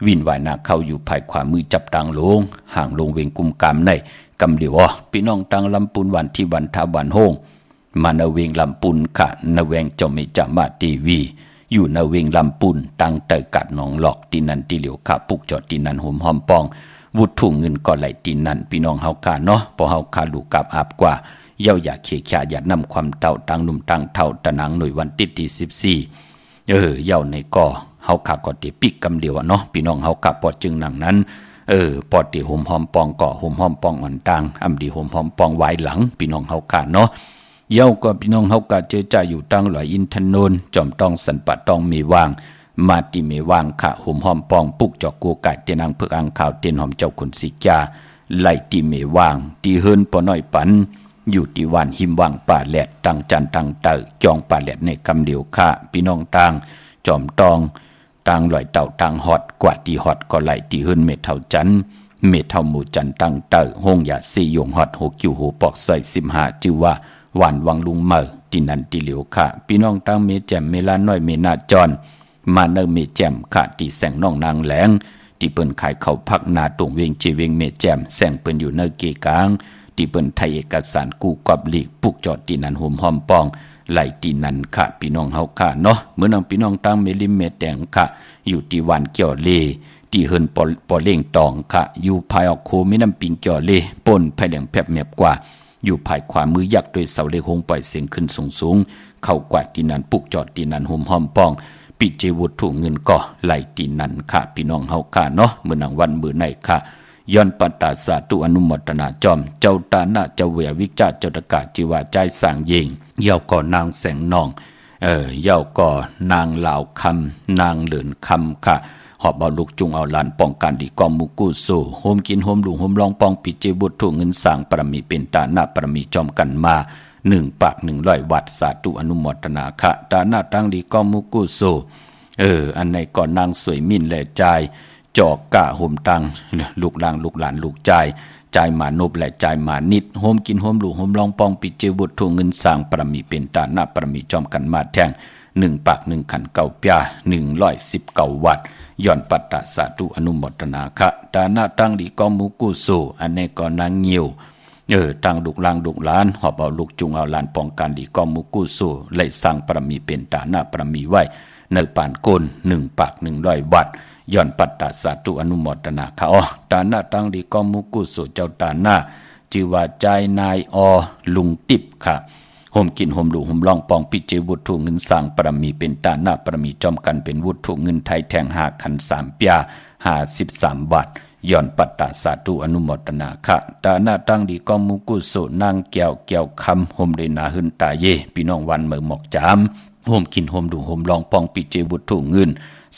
[SPEAKER 2] วินวายนาเข้าอยู่ภายขวามือจับตังลงห่างลงเวงกุมกามในกำเดียวพี่น้องตังลำปุนวันที่วันทาวันโฮงมาเนเวงลำปุนค่ะเนเวงจอมเมจามาตีวีอยู่ในเวงลำปุนตั้งเตยกัดหนองหลอกตีนันตีเหลียวขาปุกจอดตีนันหุ่มหอมปองวุฒุเงินก็ไหลตีนันพี่น้องเฮาคาเนาะพอเฮาคาลูกกับอาบกว่าเย้าอย่าเขยาอย่านำความเต่าตั้งหนุ่มตั้งเท่าตะนังหน่วยวันที่14เย้าในก่อเฮาคาก็ติปิกกำเดียวเนาะพี่น้องเฮาคาปอดจึงหนังนั้นปอดตีหุ่มหอมปองก่อหุ่มหอมปองอ่อนตังอำดีหุ่มหอมปองไว้หลังพี่น้องเฮาคาเนาะเย้าก็พี่น้องเฮากะเจอจ่าอยู่ตั้งหลอยอินทนนจอมต้องสันปะตองมีวางมาติเมวางค่ะหุ่มหอมปองปุกจอกกูไก่เตนางเผือกอังข่าวเตนหอมเจ้าขุนสิกาไล่ติเมวางตีเฮินปอน้อยปันอยู่ที่วันหิมวางป่าแหลดตั้งจันตั้งเตอจองป่าแหลดในคำเดียวค่ะพี่น้องต่างจอมตองต่างลอยเต่าต่างฮอดกว่าตีฮอดก็ไล่ตีเฮินเมเท่าจันเมเท่าหมู่จันตั้งเตอห้องยาซียงฮอดโหกิวโหปอกใส่15จือว่าหวานวังลุงเมอตินันติเหลียวค่ะพี่น้องตั้งเมแจมเมลาน้อยเมนาจรมาเนเมแจมค่ะตีแสงน้องนางแหลงที่เปิ้นขายเขาพักนาตรงเวงเจเวงเมแจมแสงเปิ้นอยู่เนเกกลางที่เปิ้นไทยเอกสารกู้กอบลีกปุกจอดตินันหุ่มหอมปองไหลตินันค่ะพี่น้องเฮาค่ะเนาะเมื่อน้องพี่น้องตั้งเมลิมเมแดงค่ะอยู่ที่วันเกี่ยวเลที่เฮินปอเล่งตองค่ะอยู่ภายออกโคมีน้ำปิงเกี่ยวเลป่นภายแหลงแผบแมบกว่าอยู่ภายขวามือยักษ์โดยเสาเลหงปล่อยเสียงขึ้นสูงเข้ากวาดตีนันปุกจอดตีนันหุ่มหอมปองปิเจวุฒุเงินก่อไหลตีนันค่ะพี่น้องเฮาค่ะเนาะมื้อนังวันมื้อไหนค่ะย้อนปตาสาธุอนุโมทนาจอมเจ้าตานะเจ้าเวียวิจาเจ้าตะกาจิวาใจสร้างเยงเย้าก่อนางแสงนองเย้าก่อนางลาวคำนางเหลินคำค่ะหอบเอาลูกจุงเอาหลานป้องกันดีกอมมุกุสู่โฮมกินโฮมลุงโฮมลองปองปิเจบุตรเงินสร้างปรมีเป็นตาหน้าปรมีจอมกันมา1 ปาก 100 วัดสาธุอนุโมทนาค่ะตาหน้าตั้งดีกอมมุกุสู่อันในก่อนนางสวยมิ่นแลใจจอกกะโฮมตังลูกหลานลูกหลานลูกใจใจมานบและใจมานิดโฮมกินโฮมลุงโฮมลองปองปิเจบุตรเงินสร้างปรมีเป็นตาหน้าปรมีจอมกันมาแท่ง 1 ปาก 1 ขัน 9 ปี119 วัตต์ย้อนปัตตะสาธุอนุโมทนาคะตาหน้าตั้งดีก็มุกุโสอันนี้ก็นางเงียวตั้งดุกลางดุกหลานหอบเอาลูกจุงเอาหลานป้องกันดีก็มุกุโสเลยสร้างปรมีเป็นตาหน้าปรมีไว้ในปานโกน1 ปาก 100 วัตต์ย้อนปัตตะสาธุอนุโมทนาคะตาหน้าตั้งดีก็มุกุโสเจ้าตาหน้าชื่อว่าใจนายลุงติบค่ะห่มกินห่มหลูห่มลองปองปิเจวุถุเงินสร้างปรมีเป็นตาหน้าปรมีจอมกันเป็นวุถุเงินไทยแทง5 ขัน 3 ปี53 บาทย้อนปัตตาสาธุอนุโมทนาค่ะตาหน้าตั้งดีก็มุกุโสนางแก้วคำห่มเดนาหึนตาเยพี่น้องวันเมื่อหมอกจามห่มกินห่มดูห่มลองปองปิเจวุถุเงิน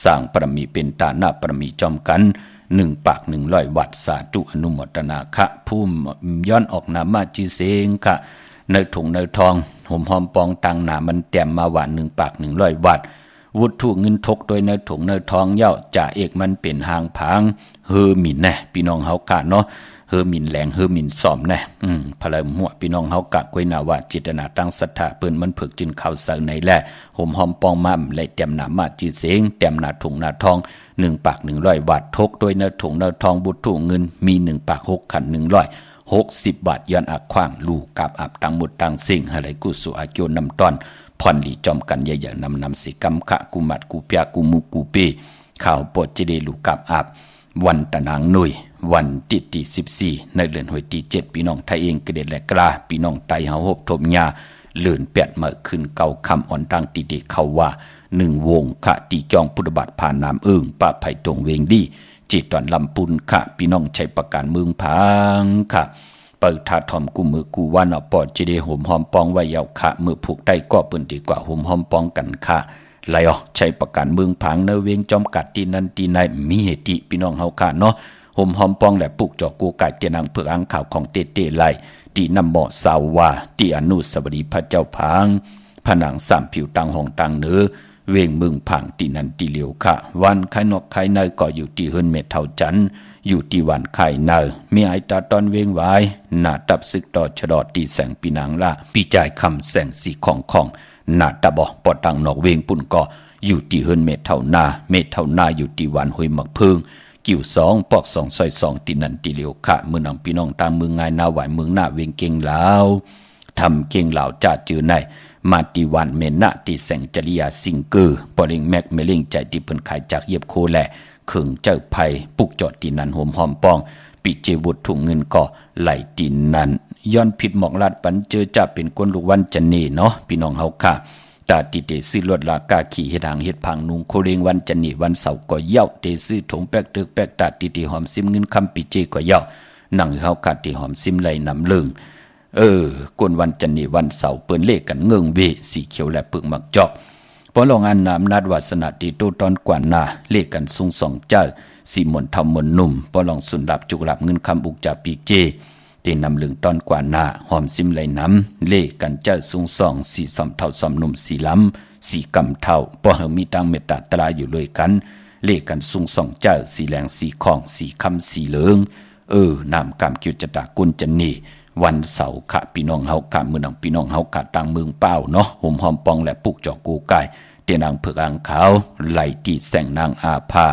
[SPEAKER 2] สร้างปรมีเป็นตาหน้าปรมีจอมกัน1 ปาก 100 วัตต์สาธุอนุโมทนาค่ะผู้ย้อนออกนามาจีเสงค่ะในถุงในทองห่มหอมปองตังหนามันแต้มมาหวาน1 ปาก 100 วัตต์วุถุเงินทกโดยในถุงในทองเย้าจ่าเอกมันเป็นหางผางเฮอหมิ่นแน่พี่น้องเฮากะเนาะเฮอหมิ่นแหลงเฮอหมิ่นซ่อมแน่พลายหัวพี่น้องเฮากะกวยนาว่าจิตนาตั้งศรัทธาเปิ้นมันฝึกจินเข้าเสาในแลห่มหอมปองมั่มและแต้มหนามาจีเสงแต้มหนาถุงหนาทอง1 ปาก 100 วัตต์ทกโดยในถุงในทองวุถุเงินมี1 ปาก 6 ขัน 160 บาทย้อนอักขว้างลูกกับอับตังหมดตังสิ่งอะไรกุสุอาเกียวนำตอนผ่อนหลีจอมกันใหญ่ๆนำสิกรรมขะกุมัดกูเปียกูมุกูเปข่าวปดจิเดลูกกับอับวันตะนางหนุ่ยวันที่14ในเดือนหวยที่7พี่น้องไทยเองกระเด็ดและกล้าพี่น้องไตเฮาหบทบญาเลื่อนเปียดเมื่อขึ้นเก่าคำอ่อนตังติเดเขาว่า1 วงขะตีจองพุทธบัตรผ่านน้ำป้าไผ่ตรงเวงดีจิตตอนลำปุนขะพี่น้องใช้ประการเมืองพังค่ะเปิดทาทอมกูมือกูวันเอาปอดจิเดห่มหอมปองไว้ยาวขะมือผูกได้ก็เปิ้นดีกว่าห่มหอมปองกันค่ะไหลใช้ประการเมืองพังเนเวงจอมกัดที่นั่นที่ไหนมีเหตุพี่น้องเฮาค่ะเนาะห่มหอมปองและปลูกจอกกูไก่เตียนางเผือกอังข่าวของเตไหลที่นำเหมาะสาวว่าที่อนุสาวรีย์พระเจ้าพังผนัง3 ผิวตังห้องตังเนื้อเวงเมืองผังที่นั่นที่เหลียวค่ะวันไข่นกไข่เนยก็อยู่ที่เฮิรนเมทเท่าจันอยู่ที่วันไข่เนยมีไอตาตอนเวงไว้หน้าตับซึกต่อชดอตีแสงปีนางละปีจ่ายคำแสงสีของหน้าตาบ่ปอตังนอกเวงปุ่นก็อยู่ที่เฮิรนเมทเท่านาอยู่ที่วันห้วยหมักเพิงกิ่ว2 ปอก2 ซอย2ที่นั่นที่เหลียวค่ะเมืองนางพี่น้องตามเมืองงายนาไหวเมืองหน้าเวงเก่งลาวทำเก่งลาวจ่าจือในมาติวันเมนะติแสงจริยาสิงเกอร์ปอลิงแม็กเมลิงใจที่เพิ่นขายจากเย็บโคแลเขิงเจ้าไผ่ปุกจอดตีนันหอมหอมปองปิเจวุฒถุงเงินก็ไหลตีนันย้อนผิดหมอกลาดปันเจอจะเป็นคนลูกวันจันนีเนาะพี่น้องเฮาค่ะตาติเตซื้อรถลากาขี่เฮ็ดทางเฮ็ดพังนุงโคเรงวันจันนีวันเสาร์ก็เย้าเตซื้อถงแป๊กตึกแป๊กตาติเตหอมซิมเงินคำปิเจก็เย้านั่งเฮาค่ะที่หอมซิมไหลน้ำเลิงกวนวันจันนีวันเสาร์เปิ้นเลขกันเงิงเวสีเขียวและปึกมักจอกพอลองอันนามนัดวาสนาติโตตอนกว่านาเลขกันสูง2 เจ้าสีมนทำมนนุ่มพอลองสุนดับจุกหลับเงินคำอุกจากปีเจที่นำลึงตอนกว่านาหอมซิมไหลน้ำเลขกันเจ้าสูง2 สีสอมเท่าสอมนุ่มสีล้ำสีกำเท่าพอเฮมีตังเมตตาตราอยู่เลยกันเลขกันสูง2 เจ้าสีแหลงสีของสีคำสีเหลืองนามกรรมคิวจตากุลจันนีวันเสาร์ค่ะพี่น้องเฮาค่ะมื้อนังพี่น้องเฮาค่ะต่างเมืองเป้าเนาะห่มหอมปองและปลูกจอกกูไก่เตนางเผือกอังขาวไหลที่แสงนางอาภา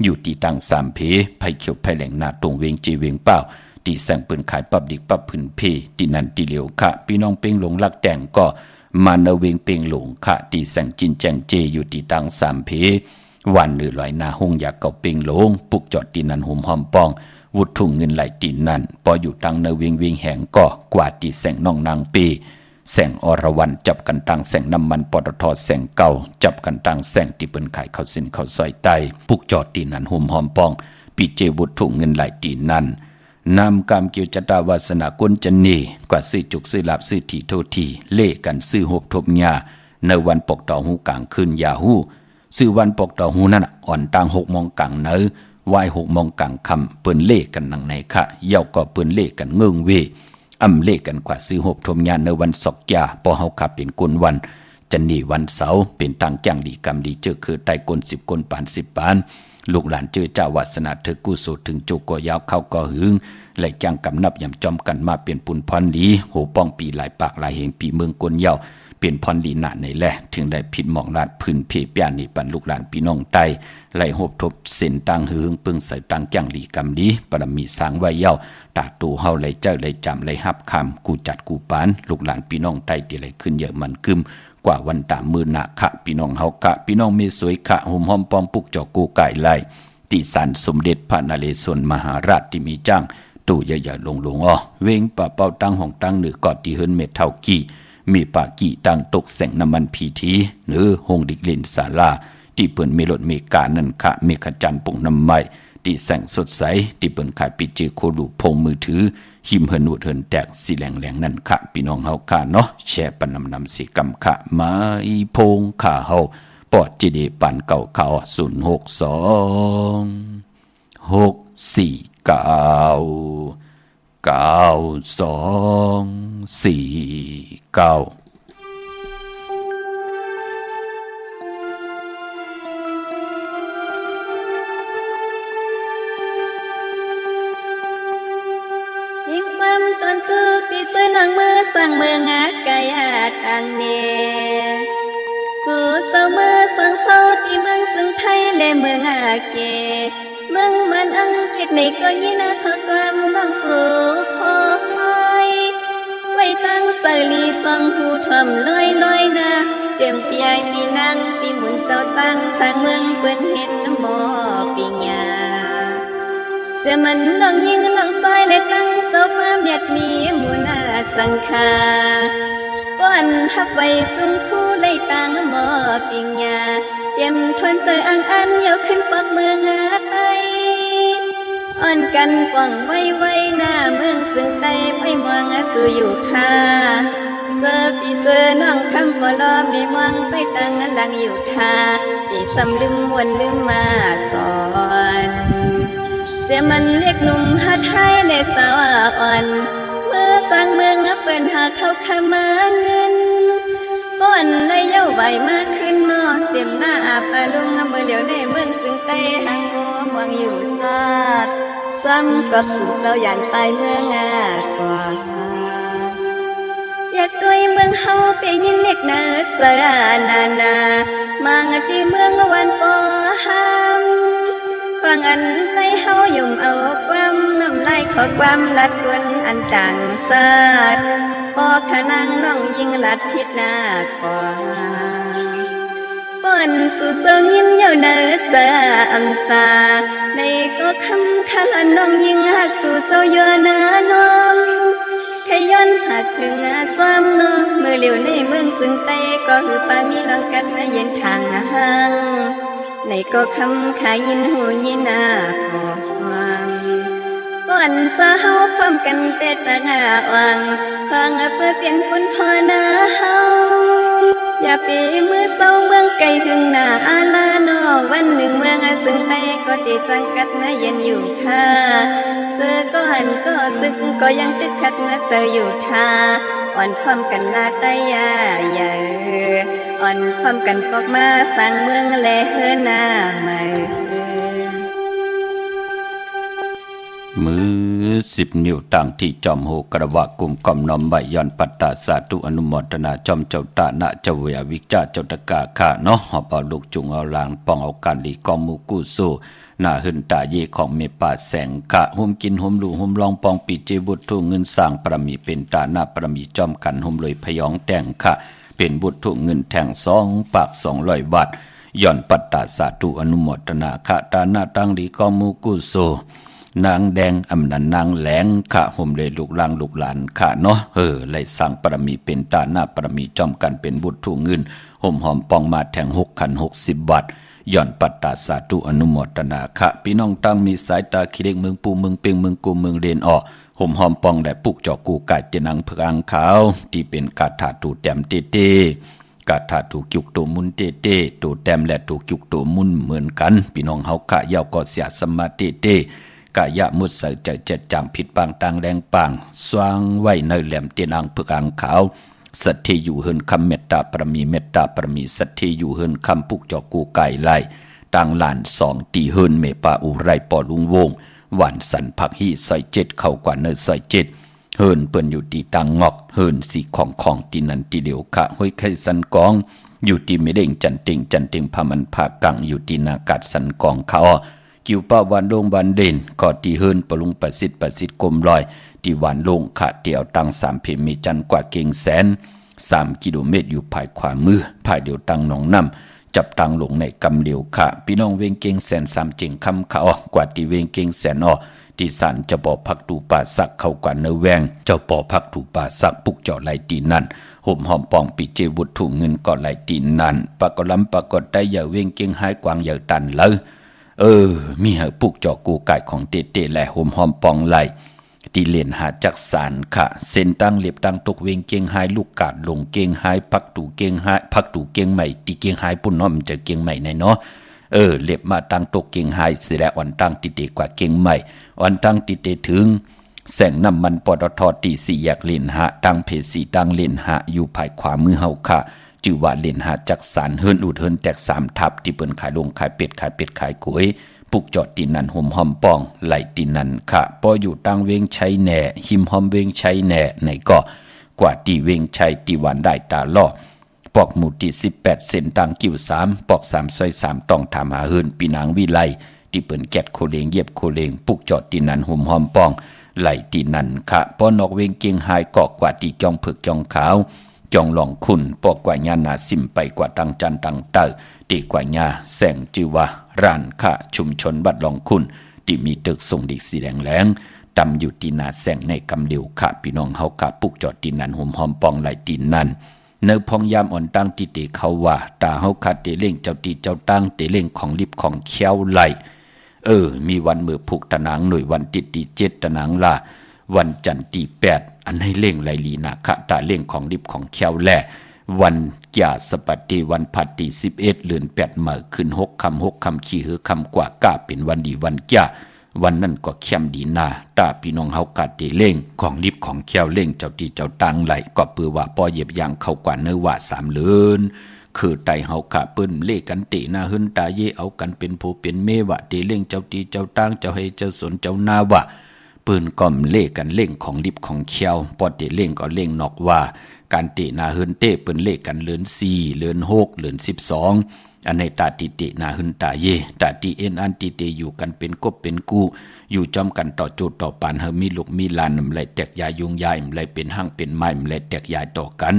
[SPEAKER 2] อยู่ที่ตั้ง3 เพไผเขียวไผแหลงหน้าตรงเวงจีเวงเป้าที่แสงปืนขายปับดิกปับพื้นเพที่นั่นที่เหลียวค่ะพี่น้องเป้งหลงลักแต่งก็มาเนเวงเป้งหลงค่ะที่แสงจินแจงเจอยู่ที่ตั้ง3 เพวันหรือลอยหน้าห้องอยากเก่าเป้งหลงปลูกจอดที่นั่นห่มหอมปองวุฒถุงเงินไหลตีนั่นพออยู่ตังเนวิงวิงแหงก็กว่าตีแสงน้องนางปีแสงอรวรรณจับกันตังแสงน้ำมันปตทแสงเก่าจับกันตังแสงที่เปิ้นขายข้าวสินข้าวซอยไตปุกจอดตีนั่นห่มหอมปองปีเจวุฒถุงเงินไหลตีนั่นนำกรรมเกี่ยวจตาวาสนากุลจันนีกว่าซื้อจุกซื้อลาบซื้อที่โททีเล่กันซื้อหบทบญาในวันปกต่อหูกลางคืนยาหูซื้อวันปกต่อหูนั่นอ่อนตัง6 โมงกลางเนอวาย6 โมงกลางคำเปิ้นเล่กันนังในค่ะเย้าก็เปิ้นเล่กันเงิงเวอำเล่กันกว่าซื้อหบทมญาในวันศกยาพอเฮาขับเป็นกุลวันจันนีวันเสาร์เป็นตังจ้างดีกรรมดีเจอคือไตกล10 กลปาน10 ปานลูกหลานเจอเจ้าวาสนาเธอกู้สูถึงโจกยาวเข้าก็หึงไหลจ้างกำนับยำจอมกันมาเป็นปุนพรดีโหป้องปีหลายปากหลายเหงปีเมืองกลเย้า เป็นพรดีหนาในแหละถึงได้ผิดหมองลาดพื้นเพเปียนี่ปันลูกหลานพี่น้องไตไล่หบทบเส้นตังหึงปึงใส่ตังจังหลีกำดีปรมีสางไว้เย้าตาตูเฮาไล่เจ้าไล่จำไล่ฮับคำกูจัดกูปานลูกหลานพี่น้องไตที่ไล่ขึ้นเยอะมันกึมกว่าวันตามมือหนาคะพี่น้องเฮาคะพี่น้องมีสวยคะหุ่มหอมปอมปุกจอกูไก่ไล่ตีสันสมเด็จพระนเรศวรมหาราชที่มีจ้างตู่ใหญ่ๆลงอ้อเวงป่าเป้าตั้งห้องตั้งเหนือกอดที่เฮินเม็ดเท่ากี้มีปากี่ตั้งตกแสงน้ำมันพีทีหรือหงดิกลินศาลาที่เปิ่นมีรถมีการนั่นคะมีขจันปุ่งน้ำไม้ที่แสงสดใสที่เปิ่นขายปิจือโคลูพงมือถือหิมเฮินวดเฮินแตกสีแหลงนั่นคะพี่น้องเฮาค่ะเนาะแชร์ปนำสีกำค่ะมาอีพงค่ะเฮาปอดจีดีปันเก่าเขา06246499249
[SPEAKER 3] ความตอนจูปีเสื้อหนังมือสั่งเมืองหาไก่หาดอังเนสู่เสามือสั่งเสาที่เมืองจึงไทยและเมืองหาเกเมืองมันอังกฤษในก็ยินาขอความต้องสู่พอคอยไว้ตั้งเสลีสองหูทอมลอยนะเจียมปียมีนางปีหมุนเจ้าตั้งสร้างเมืองเปิ้นเห็นหมอปีญาเสียมันลองยิงลองซอยและตั้งโซฟาเบียดมีมูนาสังคาป้อนฮับไว้สุ่มคู่ไล่ต่างหมอปิงยาเตรียมทวนเจออันเยาขึ้นปอกเมืองอาไตอ่อนกันป่องไว้หน้าเมืองซึ่งไตไม่มองสู่อยู่ค่าเสือปีเสือน้องคำบ่รอไม่มองไปตั้งหลังอยู่ท่าปีสำลืมวนลืมมาสอนเสียมันเรียกหนุ่มหาไทยในสาวอ่อนเมื่อสร้างเมืองเปิดหาเข้าขามาเงินป้อนในเย้าใบมากขึ้นนอเจ็มหน้าอาปาลุงเมื่อเหลียวในเมืองซึ่งไตหางงัวหวังอยู่จอดซ้ำกับสู่เจ้ายันไปเมืองกว่าอยากด้วยเมืองเฮาไปยินเล็กนาเสนามังที่เมืองวันปอหามฟังอันใต้เฮายุ่มเอาความน้ำลายขอความลัดกวนอันต่างศาสตร์พอขนางน้องยิงลัดพิษหน้ากว่าป้อนสู่เสยินเยาเนอสาอำสาในก็คำคาลน้องยิงหักสู่เสยนานอมขย้อนหักถึงซ้ำน้องเมื่อเหลียวในเมืองซึ่งไตก็คือปามีน้องกัดเย็นทางห่างในก็คำขายินหูยินาขอความก่อนสาเฮาความกันแต่ตางาวังฟังเพื่อเปลี่ยนคนพอนาเฮาอย่าปีมือเศร้าเมืองไกลถึงหน้าอาลานอวันหนึ่งเมืองซึ่งไทยก็ได้จังกัดมาเย็นอยู่ค่ะเสือก็หันก็ซึกก็ยังตึกขัดมาเจออยู่ท่าอ่อนความกันลาตายาใหญ่อ่อนความกันปอกมาสร้างเมืองแลเฮือหน้าใหม่
[SPEAKER 2] มือ10 นิ้วต่างที่จอมโหกระวะกลุ่มกอมน้อมใบย้อนปัตตาสาธุอนุโมทนาจอมเจ้าตาณเจ้าเวียวิจาเจ้าตะกาข้าเนาะหอบเอาลูกจุงเอาลางป้องเอาการลีกองมูกูสู้หน้าหึนตาเยของเมป่าแสงกะหุมกินหุมลูหุมลองปองปีเจบุตรทุเงินสร้างประมีเป็นตาหน้าประมีจอมกันหุมเลยพยองแต่งค่ะเป็นบุตรทุเงินแทง2 ปาก200 บาทย้อนปัตตาสาธุอนุโมทนาค่ะตาหน้าตั้งลีกองมูกูสู้นางแดงอำนันนางแหลงขะห่มเลยลูกล่างลูกหลานขะเนาะไล่สร้างปรมีเป็นตาหน้าปรมีจอมกันเป็นบุตรถูเงินห่มหอมปองมาแทง6 ขัน 60 บาทย่อนปัตตาสาธุอนุโมทนาขะพี่น้องตั้งมีสายตาคิเล็กเมืองปูเมืองเปียงเมืองกูเมืองเดนออกห่มหอมปองและปุกจอกกูกายเจนังพรางขาวที่เป็นกาถาตูแต้มเต้กาถาถูกจุกตัวมุนเต้ตัวแต้มและถูกจุกตัวมุนเหมือนกันพี่น้องเฮาขะยาวก็เสียสมาเต้กายะมุดใส่ใจเจ็ดจางผิดปางต่างแดงปางสว่างไว้ในแหลมเตียนางเพื่อกางขาวสัตย์ที่อยู่เฮินคำเมตตาประมีเมตตาประมีสัตย์ที่อยู่เฮินคำปุกจอกกูไก่ไล่ต่างหลาน2 ตีเฮินเมปาอุไรปอลุงวงหวานสันผักฮีซอย7เข้ากว่าเนอซอย7 เฮินเปิ้นอยู่ที่ตังงอกเฮินสีของตีนันตีเดียวค่ะห้วยไข่สันกองอยู่ที่ไม่เด้งจันเต็งพามันพากังอยู่ที่นากาศสันกองเขากิวป้าวันลงวันเด่นก็ที่เฮินปลุงประสิทธิ์กลมลอยที่วันลงค่ะเตียวตัง3 เพมีจันกว่าเก่งแสน3 กิโลเมตรอยู่ภายขวามือภายเดียวตังหนองน้ำจับตังลงในกำเดียวค่ะพี่น้องเวงเก่งแสน3 เจงคำเขากว่าที่เวงเก่งแสนที่สันจะบอกพักตูป่าสักเข้ากว่าเนื้อแวงเจ้าปอพักตูป่าสักปุกเจาะไหลตีนั่นห่มหอมปองปีเจวุฒถุเงินก่อไหลตีนั่นปากกล้ำปากกได้อย่าเวงเก่งหายกวางอย่าตันเลยมีเหปุกเจาะกูไก่ของเตและห่มหอมปองไหลตีเลียนหาจักสารค่ะเส้นตั้งเลียบตั้งตกเวงเก่งหายลูกกาดลงเก่งหายพักตูเก่งหายพักตูเก่งใหม่ตีเก่งหายปุ่นน้อมจะเก่งใหม่ในเนาะเล็บมาตั้งตกเก่งหายเสียแล้วอ่อนตั้งติเตกว่าเก่งใหม่อ่อนตั้งติเตถึงแสงน้ำมันปตทตี4 แยกเลนหะตั้งเพสีตั้งเลนหะอยู่ภายขวามือเฮาค่ะจื่อว่าเลนหะจักสารเฮิรนอุดเฮิรนแตก3 ทับที่เปิ้นขายลงขายเป็ดขายก๋วยปุกจอดตีนันห่มหอมปองไหลตีนันค่ะพออยู่ตั้งเวงชัยแหน่หิมหอมเวงชัยแหน่ในก็กว่าตีเวงชัยตีวันได้ตาล่อปอกหมู่ที่18 เส้นตังกิ้ว3ปอก3 ซอย 3ต้องถามหาเฮิรนปีนางวิไลที่เปิ้นแกดโคเลงเย็บโคเลงปุกจอดตีนันห่มหอมปองไหลตีนันค่ะปอนอกเวงเกียงหายเกาะกว่าตีจองเผือกจองขาวจองหลองคุณปอกกว่าญานาสิมไปกว่าตังจันตังเตอตีกว่าญาแสงจือว่าร้านค่ะชุมชนบัดหลองคุณที่มีตึกส่งดิกสีแดงแหลงตำอยู่ตีนาแสงในกำเดียวค่ะพี่น้องเฮากะปุกจอดตีนันห่มหอมปองไหลตีนันเนื้อพองยามอ่อนตั้งติเตเขาว่าตาเฮาคัดเตเล่งเจ้าตีเจ้าตั้งเตเล่งของลิบของเขี้ยวไหลมีวันมือผูกตะนางหน่วยวันติดตี7 ตะนางลาวันจันทร์ตี8อันให้เล่งไหลลีนาคะตาเล่งของลิบของเขี้ยวแลวันจ่าสปัตติวันผัดตี11 เดือน8มาขึ้น6 คำขี้หือคำกว่ากะเป็นวันดีวันจ่าวันนั้นก็เข้มดีนาตาพี่น้องเฮากัดเตเล่งของลิบของเขี้ยวเล่งเจ้าตีเจ้าตังไหลก็เปือว่าปอเหยียบยางเข้ากว่าเนื้อว่า3 เลือนคือไตเฮาขาเปิ้นเล่กันเตนาหึนตาเยเอากันเป็นผู้เป็นเมวะเตเล่งเจ้าตีเจ้าตังเจ้าให้เจ้าสนเจ้านาวะปืนก่อมเล่กันเล่งของลิบของเขี้ยวปอเตเล่งก็เล่งนอกว่าการเตนาหึนเตเปิ้นเล่กันเลือน4 เลือน6 เลือน12อันในตาติเตนาหึนตาเยตาติเอ็นอันติเตอยู่กันเป็นกบเป็นกู้อยู่จอมกันต่อโจต่อปานเฮมีลูกมีหลานไหลแตกยายยุงยายไหลเป็นห้างเป็นไม้ไหลแตกยายต่อกัน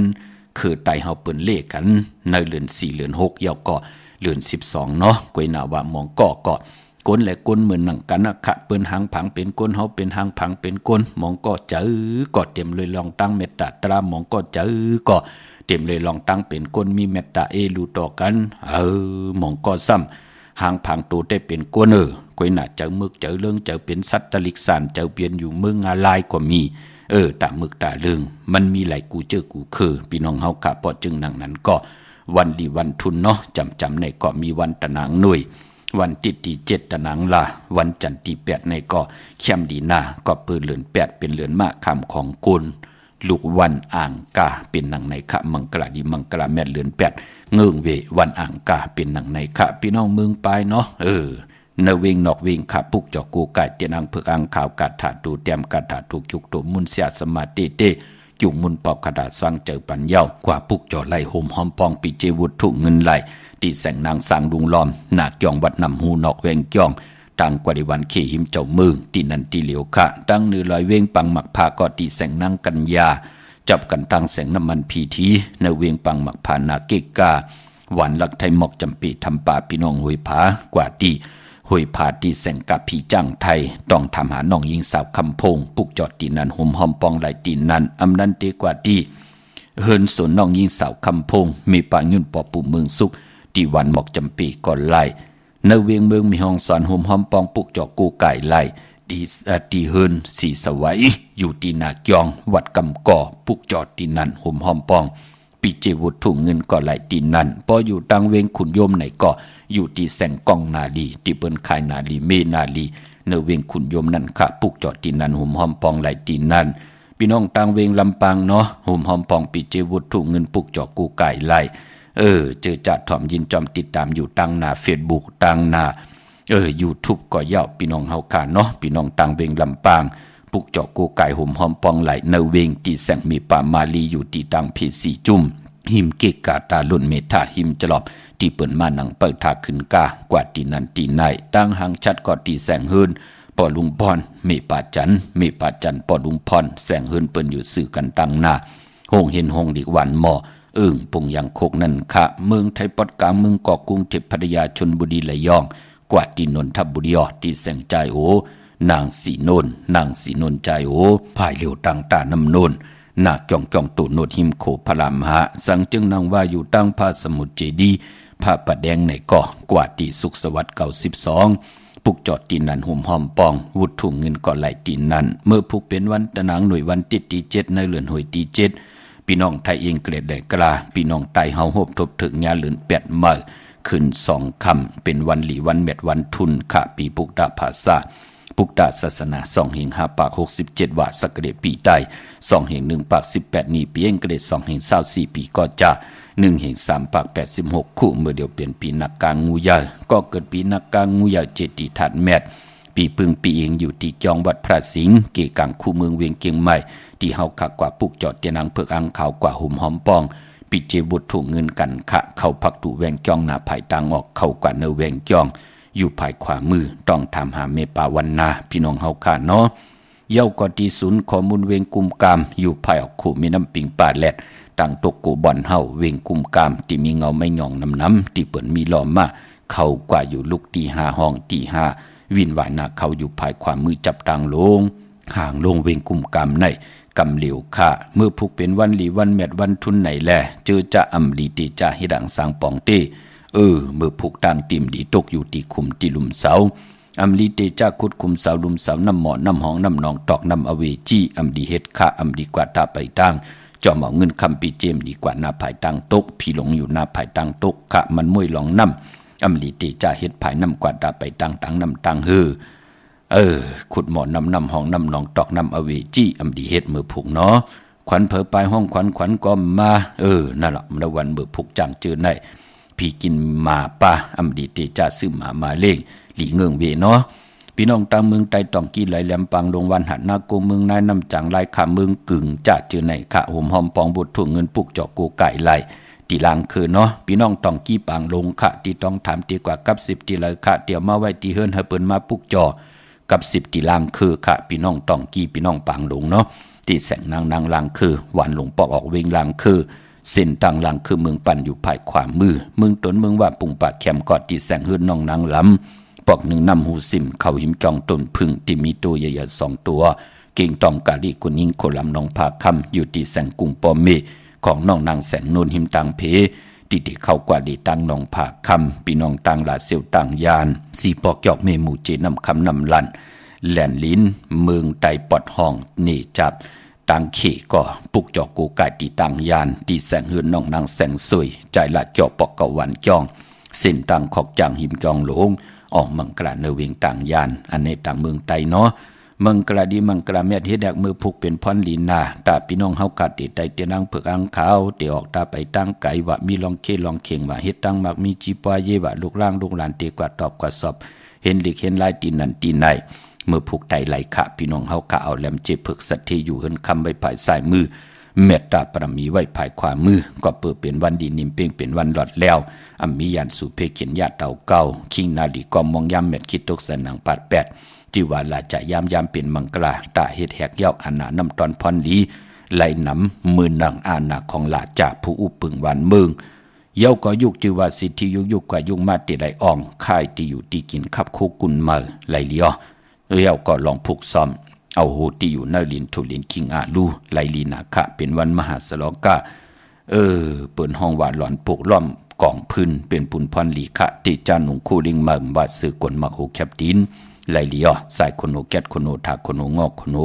[SPEAKER 2] คือไตเฮาเปิ้นเล่กันในเลือน4 เลือน6ยาวก็เลือน12เนาะกวยนาว่ามองก็ก้นและก้นเหมือนหนังกันนะคะเปิ้นหางผังเป็นก้นเฮาเป็นหางผังเป็นก้นมองก็เจอก็เต็มเลยลองตั้งเมตตาตรามองก็เจอก็เต็มเลยลองตั้งเป็นก้นมีเมตตารูต่อกันมองก็ซ้ำหางผังตัวได้เป็นก้นกวยน่ะเจอมึกเจอเรื่องเจอเป็นสัตว์ตะลิกสานเจอเปลี่ยนอยู่เมืองอาลายก็มีตามึกตาเรื่องมันมีหลายกูเจอกูคือพี่น้องเฮากะปอจึงนังนั้นก็วันดีวันทุนเนาะจำในก็มีวันตะนางหน่วยวันติดที่7 ตะนางลาวันจันทร์ที่8ในก็เข้มดีนาก็เปิดเลือน8เป็นเลือนมะคำของกุลลูกวันอ่างกาเป็นหนังในคะมังกรดีมังกรแม่เลือน8เงื่งเววันอ่างกาเป็นหนังในคะพี่น้องเมืองปลายเนาะเนเวงนอกเวงขาปุกจอกกูไก่เตียนางเพือกอ่างข่าวกาถาตูเตรียมกาถาถูกจุกตัวมุนเสียสมาเตจุกมุนปอกกระดาษสร้างเจอปัญญากว่าปุกจอไหลห่มหอมปองปีเจวุฒถุเงินไหลที่แสงนางสางดุงล้อมหนักยองวัดนำหูนอกเวงจองตั้งกว่าดิวันขี่หิมเจ้ามือที่นันตีเหลียวค่ะตั้งเนื้อลอยเวงปังหมักพาก็ตีแสงนางกัญญาจับกันตั้งแสงน้ำมันพีทีในเวงปังหมักพานาเกกาหวานลักไทยหมอกจำปีทำป่าพี่น้องหุยผากว่าตีหุยผาตีแสงกับผีจ้างไทยต้องทำหาน้องยิงสาวคำพงปุกจอดตีนันห่มหอมปองไหลตีนันอำนันเตกว่าตีเฮินสนน้องยิงสาวคำพงมีป่ายุ่นปอปูเมืองสุกที่วันหมอกจำปีก่อนไล่ในเวียงเมืองมีห้องสอนห่มหอมปองปุกจอกกูไก่ไล่ตีเฮินสีสวัยอยู่ที่นาเกียงวัดกำก่อปุกจอดที่นั่นห่มหอมปองปีเจวุฒถุงเงินก็ไล่ที่นั่นพออยู่ตังเวียงขุนโยมไหนก็อยู่ที่แสงกองนาลีที่เปิ้นขายนาลีเมนาลีในเวียงขุนโยมนั่นค่ะปุกจอดที่นั่นห่มหอมปองไล่ที่นั่นพี่น้องตังเวียงลำปางเนาะห่มหอมปองปีเจวุฒถุงเงินปุกจอกกูไก่ไล่เจอจัดถ่อมยินจอมติดตามอยู่ตั้งหน้า Facebook ตั้งหน้าYouTube ก็ยาวพี่น้องเฮาค่ะเนาะพี่น้องต่างเวงลำปาง ปุกเจาะกูไก่ห่มหอมปองไหลเนเวงตีแสงมีป่ามาลีอยู่ตีตังเพสีจุ่มหิมเกกาตาลุ่นเมธาหิมจลอบที่เปิ่นมาหนังเปิดทาขึ้นกากว่าตีนันตีไหนตั้งหางชัดก็ตีแสงฮืนปอลุงพรเมปาจันปอลุงพรแสงฮืนเปิ่นอยู่สื่อกันตั้งหน้าหงเห็นหงดีวันหมอปุงยังโคกนั่นค่ะเมืองไทยปอดกลางเมืองเกาะกรุงเทพพัทยาชลบุรีระยองกว่าตีนนทบุรีตีแสงใจโอนางสีนนใจโอภายเร็วต่างตาน้ำนนนาเกี่องตุโนดหิมโขพระรามหาสังจึงนางว่าอยู่ตั้งพระสมุทรเจดีพระประแดงในก่อกว่าตีสุขสวัสดิ์92ปุกจอดตีนันห่มหอมปองวุฒถุงเงินก่อไหลตีนันเมื่อพุกเป็นวันตะนางหน่วยวันติดตี7ในเลือนหวยตี7พี่น้องไทยเองเกรดได้กล้าพี่น้องไตเฮาโฮบทบถึงงานเลือน8มื้อขึ้น2ค่ำเป็นวันหลีวันเม็ดวันทุนขะปีปุกดาภาษาปุกดาศาสนา2 5 ปาก 67 ว่าสักเดปีใต้2 1 ปาก 18 นี่ปีเองเกรด2 24 ปีก็จะ1 3 ปาก 86 คู่เมื่อเดียวเปลี่ยนปีนักกางงูใหญ่ก็เกิดปีนักกางงูใหญ่เจติถัดแมดปีปึงปีเองอยู่ที่จองวัดพระสิงห์เกกังคู่เมืองเวียงเกียงใหม่ที่เฮาคักกว่าปุกจอดเตียนางเผือกอังขาวกว่าหุ่มหอมปองปีเจบุตรถูกเงินกันขะเข้าพักตูแวงจองหน้าภายต่างออกเข้ากว่าเนแวงจองอยู่ภายขวามือต้องถามหาเมปาวันนาพี่น้องเฮาค่ะเนาะเย้าก็ที่ศูนย์ข้อมูลเวงกุมกามอยู่ภายออกขู่มีน้ำปิงป่าแลดตั้งตกกูบ่อนเฮาเวงกุมกามที่มีเงาไม่หย่องน้ำที่เปิ่นมีล้อมมาเข้ากว่าอยู่ลุกตี5ห้องตี5วินวายนาเขาอยู่ภายขวามือจับตังลงห่างลงเวงกุมกามในกำเหลียวค่ะเมื่อพุกเป็นวันหลีวันแมดวันทุนไหนแลเจอจะอำลีตีจะให้ดังสร้างปองเต้เมื่อผูกต่างติมดีตกอยู่ตีคุมตีลุมเสาอำลีเตจ้าคุดคุมเสาลุมเสาน้ำหมอน้ำหองน้ำนองตอกน้ำอเวจีอำดีเฮ็ดค่าอำดีกว่าตาไปตั้งจอมเอาเงินคำปีเจมดีกว่าหน้าภายตั้งตกพี่หลงอยู่หน้าภายตั้งตกค่ะมันมวยหลองน้ำอำลีเตจ้าเฮ็ดภายน้ำกว่าตาไปตั้งตั้งน้ำตั้งขุดหมอน้ำหองน้ำนองตอกน้ำอเวจีอำดีเฮ็ดมือผูกเนาะขวัญเผอไปห้องขวัญก็มานั่นแหละในวันมือผูกจังเจอในพี่กินหมาป่าอำดีเตจ้าซื้อหมาเล่งหลีเงิงเวเนาะพี่น้องตามเมืองไตตองกี้ไหลแหลมปังลงวันหัดนาโกเมืองนายน้ำจังลายขาเมืองกึ่งจ่าเจอในขะห่มหอมปองบุตรถุงเงินปุกเจาะโกไก่ไหลตีลางคือเนาะพี่น้องตองกี้ปังลงขะที่ต้องถามตีกว่ากับ10ตีเลยขะเดี๋ยวมาไว้ตีเฮิรนให้เปิ้นมาปุกเจาะกับ10ตีลางคือขะพี่น้องตองกี้พี่น้องปังลงเนาะตีแสงนางลางคือหวานหลงปอกออกเวงลางคือเส้นต่างหลังคือเมืองปั่นอยู่ภายขวามือเมืองตนเมืองว่าปุงปากแคมกอดตีแสงฮืนน้องนางลำปอกหนึ่งนำหูซิมเขาหิมจองต้นพึ่งที่มีตัวใหญ่ๆ2 ตัวเก่งตอมกาลีกุนิงโคลำน้องผาคำอยู่ที่แสงกุงปอมเมของน้องนางแสงนนหิมตังเพที่เข้ากว่าดีตั้งน้องผาคำพี่น้องตังลาเซียวตังยานสีปอกยอกเมหมู่เจนำคำนำลันแหลนลิ้นเมืองไตปอดห้องนี่จับตังเขก็ปุกจอกกูกายตีตังยานตีแสงเฮือนน้องนางแสงสวยใจละเกี่ยวปอกกะวันจ้องเส้นตังขอกจางหิมจองหลงออกมังกราเนวิงต่างยานอันในต่างเมืองไตเนาะมังกราดีมังกราเมียดเฮ็ดแดกมือพุกเป็นพรลีนาตาพี่น้องเฮากัดติไตเตียนางเผือกอังขาวเตออกตาไปตั้งไก่ว่ามีลองเคลองเข่งว่าเฮ็ดตั้งมักมีจีปวเยว่าลูกล่างลูกหลานเตกว่าตอบกว่าสอบเห็นหลีกเห็นลายตีนันตีในเมื่อผูกไตไหลขะพี่น้องเฮากะเอาแหลมเจ็บเผือกสัตที่อยู่เฮินคำไว้ภายซ้ายมือเมตตาปรมีไว้ภายขวามือก็เปิดเป็นวันดีนิมเป้งเป็นวันหลอดแล้วอำมียานสุเพเขียนญาติเต่าเก่าคิงนาลีกอมมองยามเม็ดคิดตกสนังปัด8จิวาลาจะยามเป็นมังกลาตาเฮ็ดแหกเย้าอาณาน้ำตอนพรลีไหลน้ำมือนังอาณาของลาจ่าผู้อุปึงวันเมืองเย้าก็ยุกจิวาสิทธิยุกกว่ายุกมาติไหลอ่องค่ายที่อยู่ที่กินขับโคกุนมาไหลเลียวเย้าก็ลองผูกซ้อมเอาโหที่อยู่ในลินทุลินคิงอาลูไลลีนาคะเป็นวันมหาสลอกาเปิดห้องหวานหลอนปลูกล้อมกองพื้นเป็นปุนพรลีคะติจานุงคู่ลิงมังวาซื้อกลมักโฮแคปตินไลลีอ๋อสายคนโนแกตคนโนทาคนโนงอกคนโน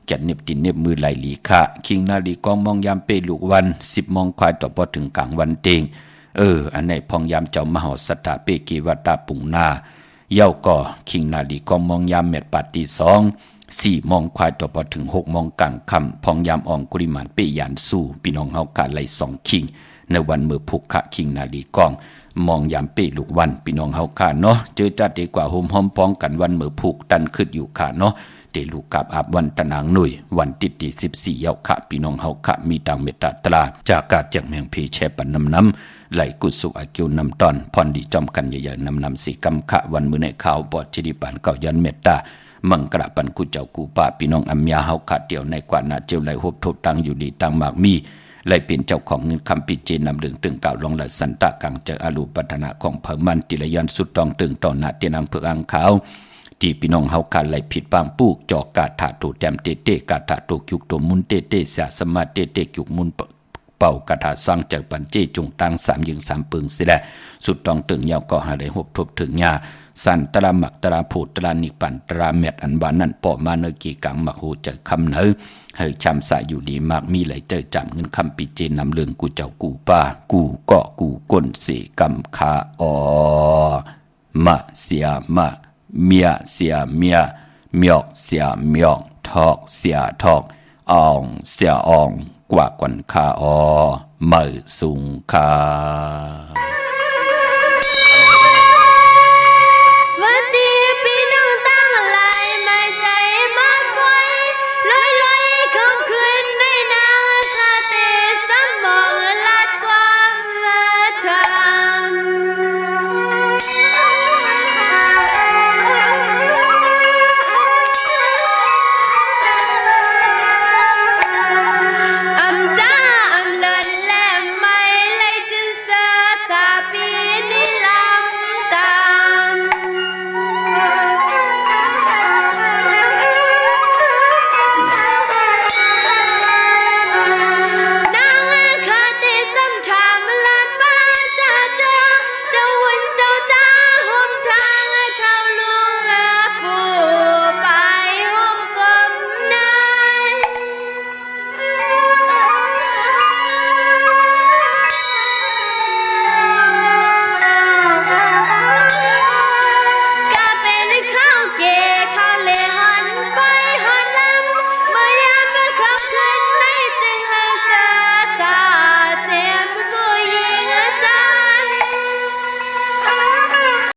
[SPEAKER 2] แกตเน็บตินเน็บมือไลลีคะคิงนาลีกองมองยามเปลูกวัน10 โมงควายต่อพอถึงกลางวันเตงอันไหนพองยามเจ้ามหาสตาเปกีวัตตาปุงนาเย้าก็คิงนาลีกองมองยามเม็ดปาตี4 โมงควายต่อพอถึง6 โมงกลางค่ำพองยามอ่องกุริมานเปยานสู้พี่น้องเฮากะไหล2คิง ในวันมือพุกขะคิงนาลีกองมองยามเป้ลูกวันพี่น้องเฮาค่ะเนาะเจอจัดดีกว่าโฮมหอมพ้องกันวันมือพุกตันขึ้นอยู่ค่ะเนาะเดลูกกับอาบวันตะนางหนุ่ยวันติด14เยาค่ะพี่น้องเฮาค่ะมีดังเมตตาตราจากกาจากเมืองพีแชปันน้ำไหลกุสุอากิวนำตอนพรดีจอมกันใหญ่ๆนำสีกำขะวันมือในข่าวปอดจิดิปานเก่ายันเมตตามังกระปันกุเจ้ากูป่าพี่น้องอัมยาเฮาขาดเดียวในกว่านาเจียวไหลหบทบตังอยู่ดีตังมากมีไหลเป็นเจ้าของเงินคำปิเจนำเดืองตึงเก่าลงไหลสันตะกังเจออาลูปัฒนาของเพิ่มมันติลยันสุดตองตึงต่อหน้าเตียนังเพื่ออังขาวที่พี่น้องเฮาขาดไหลผิดบางปูกจอกกาถาตูแต้มเตเตกาถาตูกิกตัวมุนเตเตเสียสมาเตเตกิกมุนเป่ากระถาสร้างเจอปันเจจุงตัง3ยิง3ปึงสิแลสุดตองตึงยาวก็หาได้หบทบถึงยาสันตระมักตระผูตระนิปันตระเม็ดอันบานนั่นปอมาเนกีกังมักหูเจอคำเนอเฮยชำสายอยู่ดีมากมีไหลเจอจำเงินคำปิเจนนำเลืองกูเจ้ากูป้ากูเกาะกูก้นเสกำคาอมะเสียมะเมียเสียเมียเมียกเสียเมียกทอกเสียทอกอ่องเสียอ่องกว่ากวนคาอเมื่อสูงคา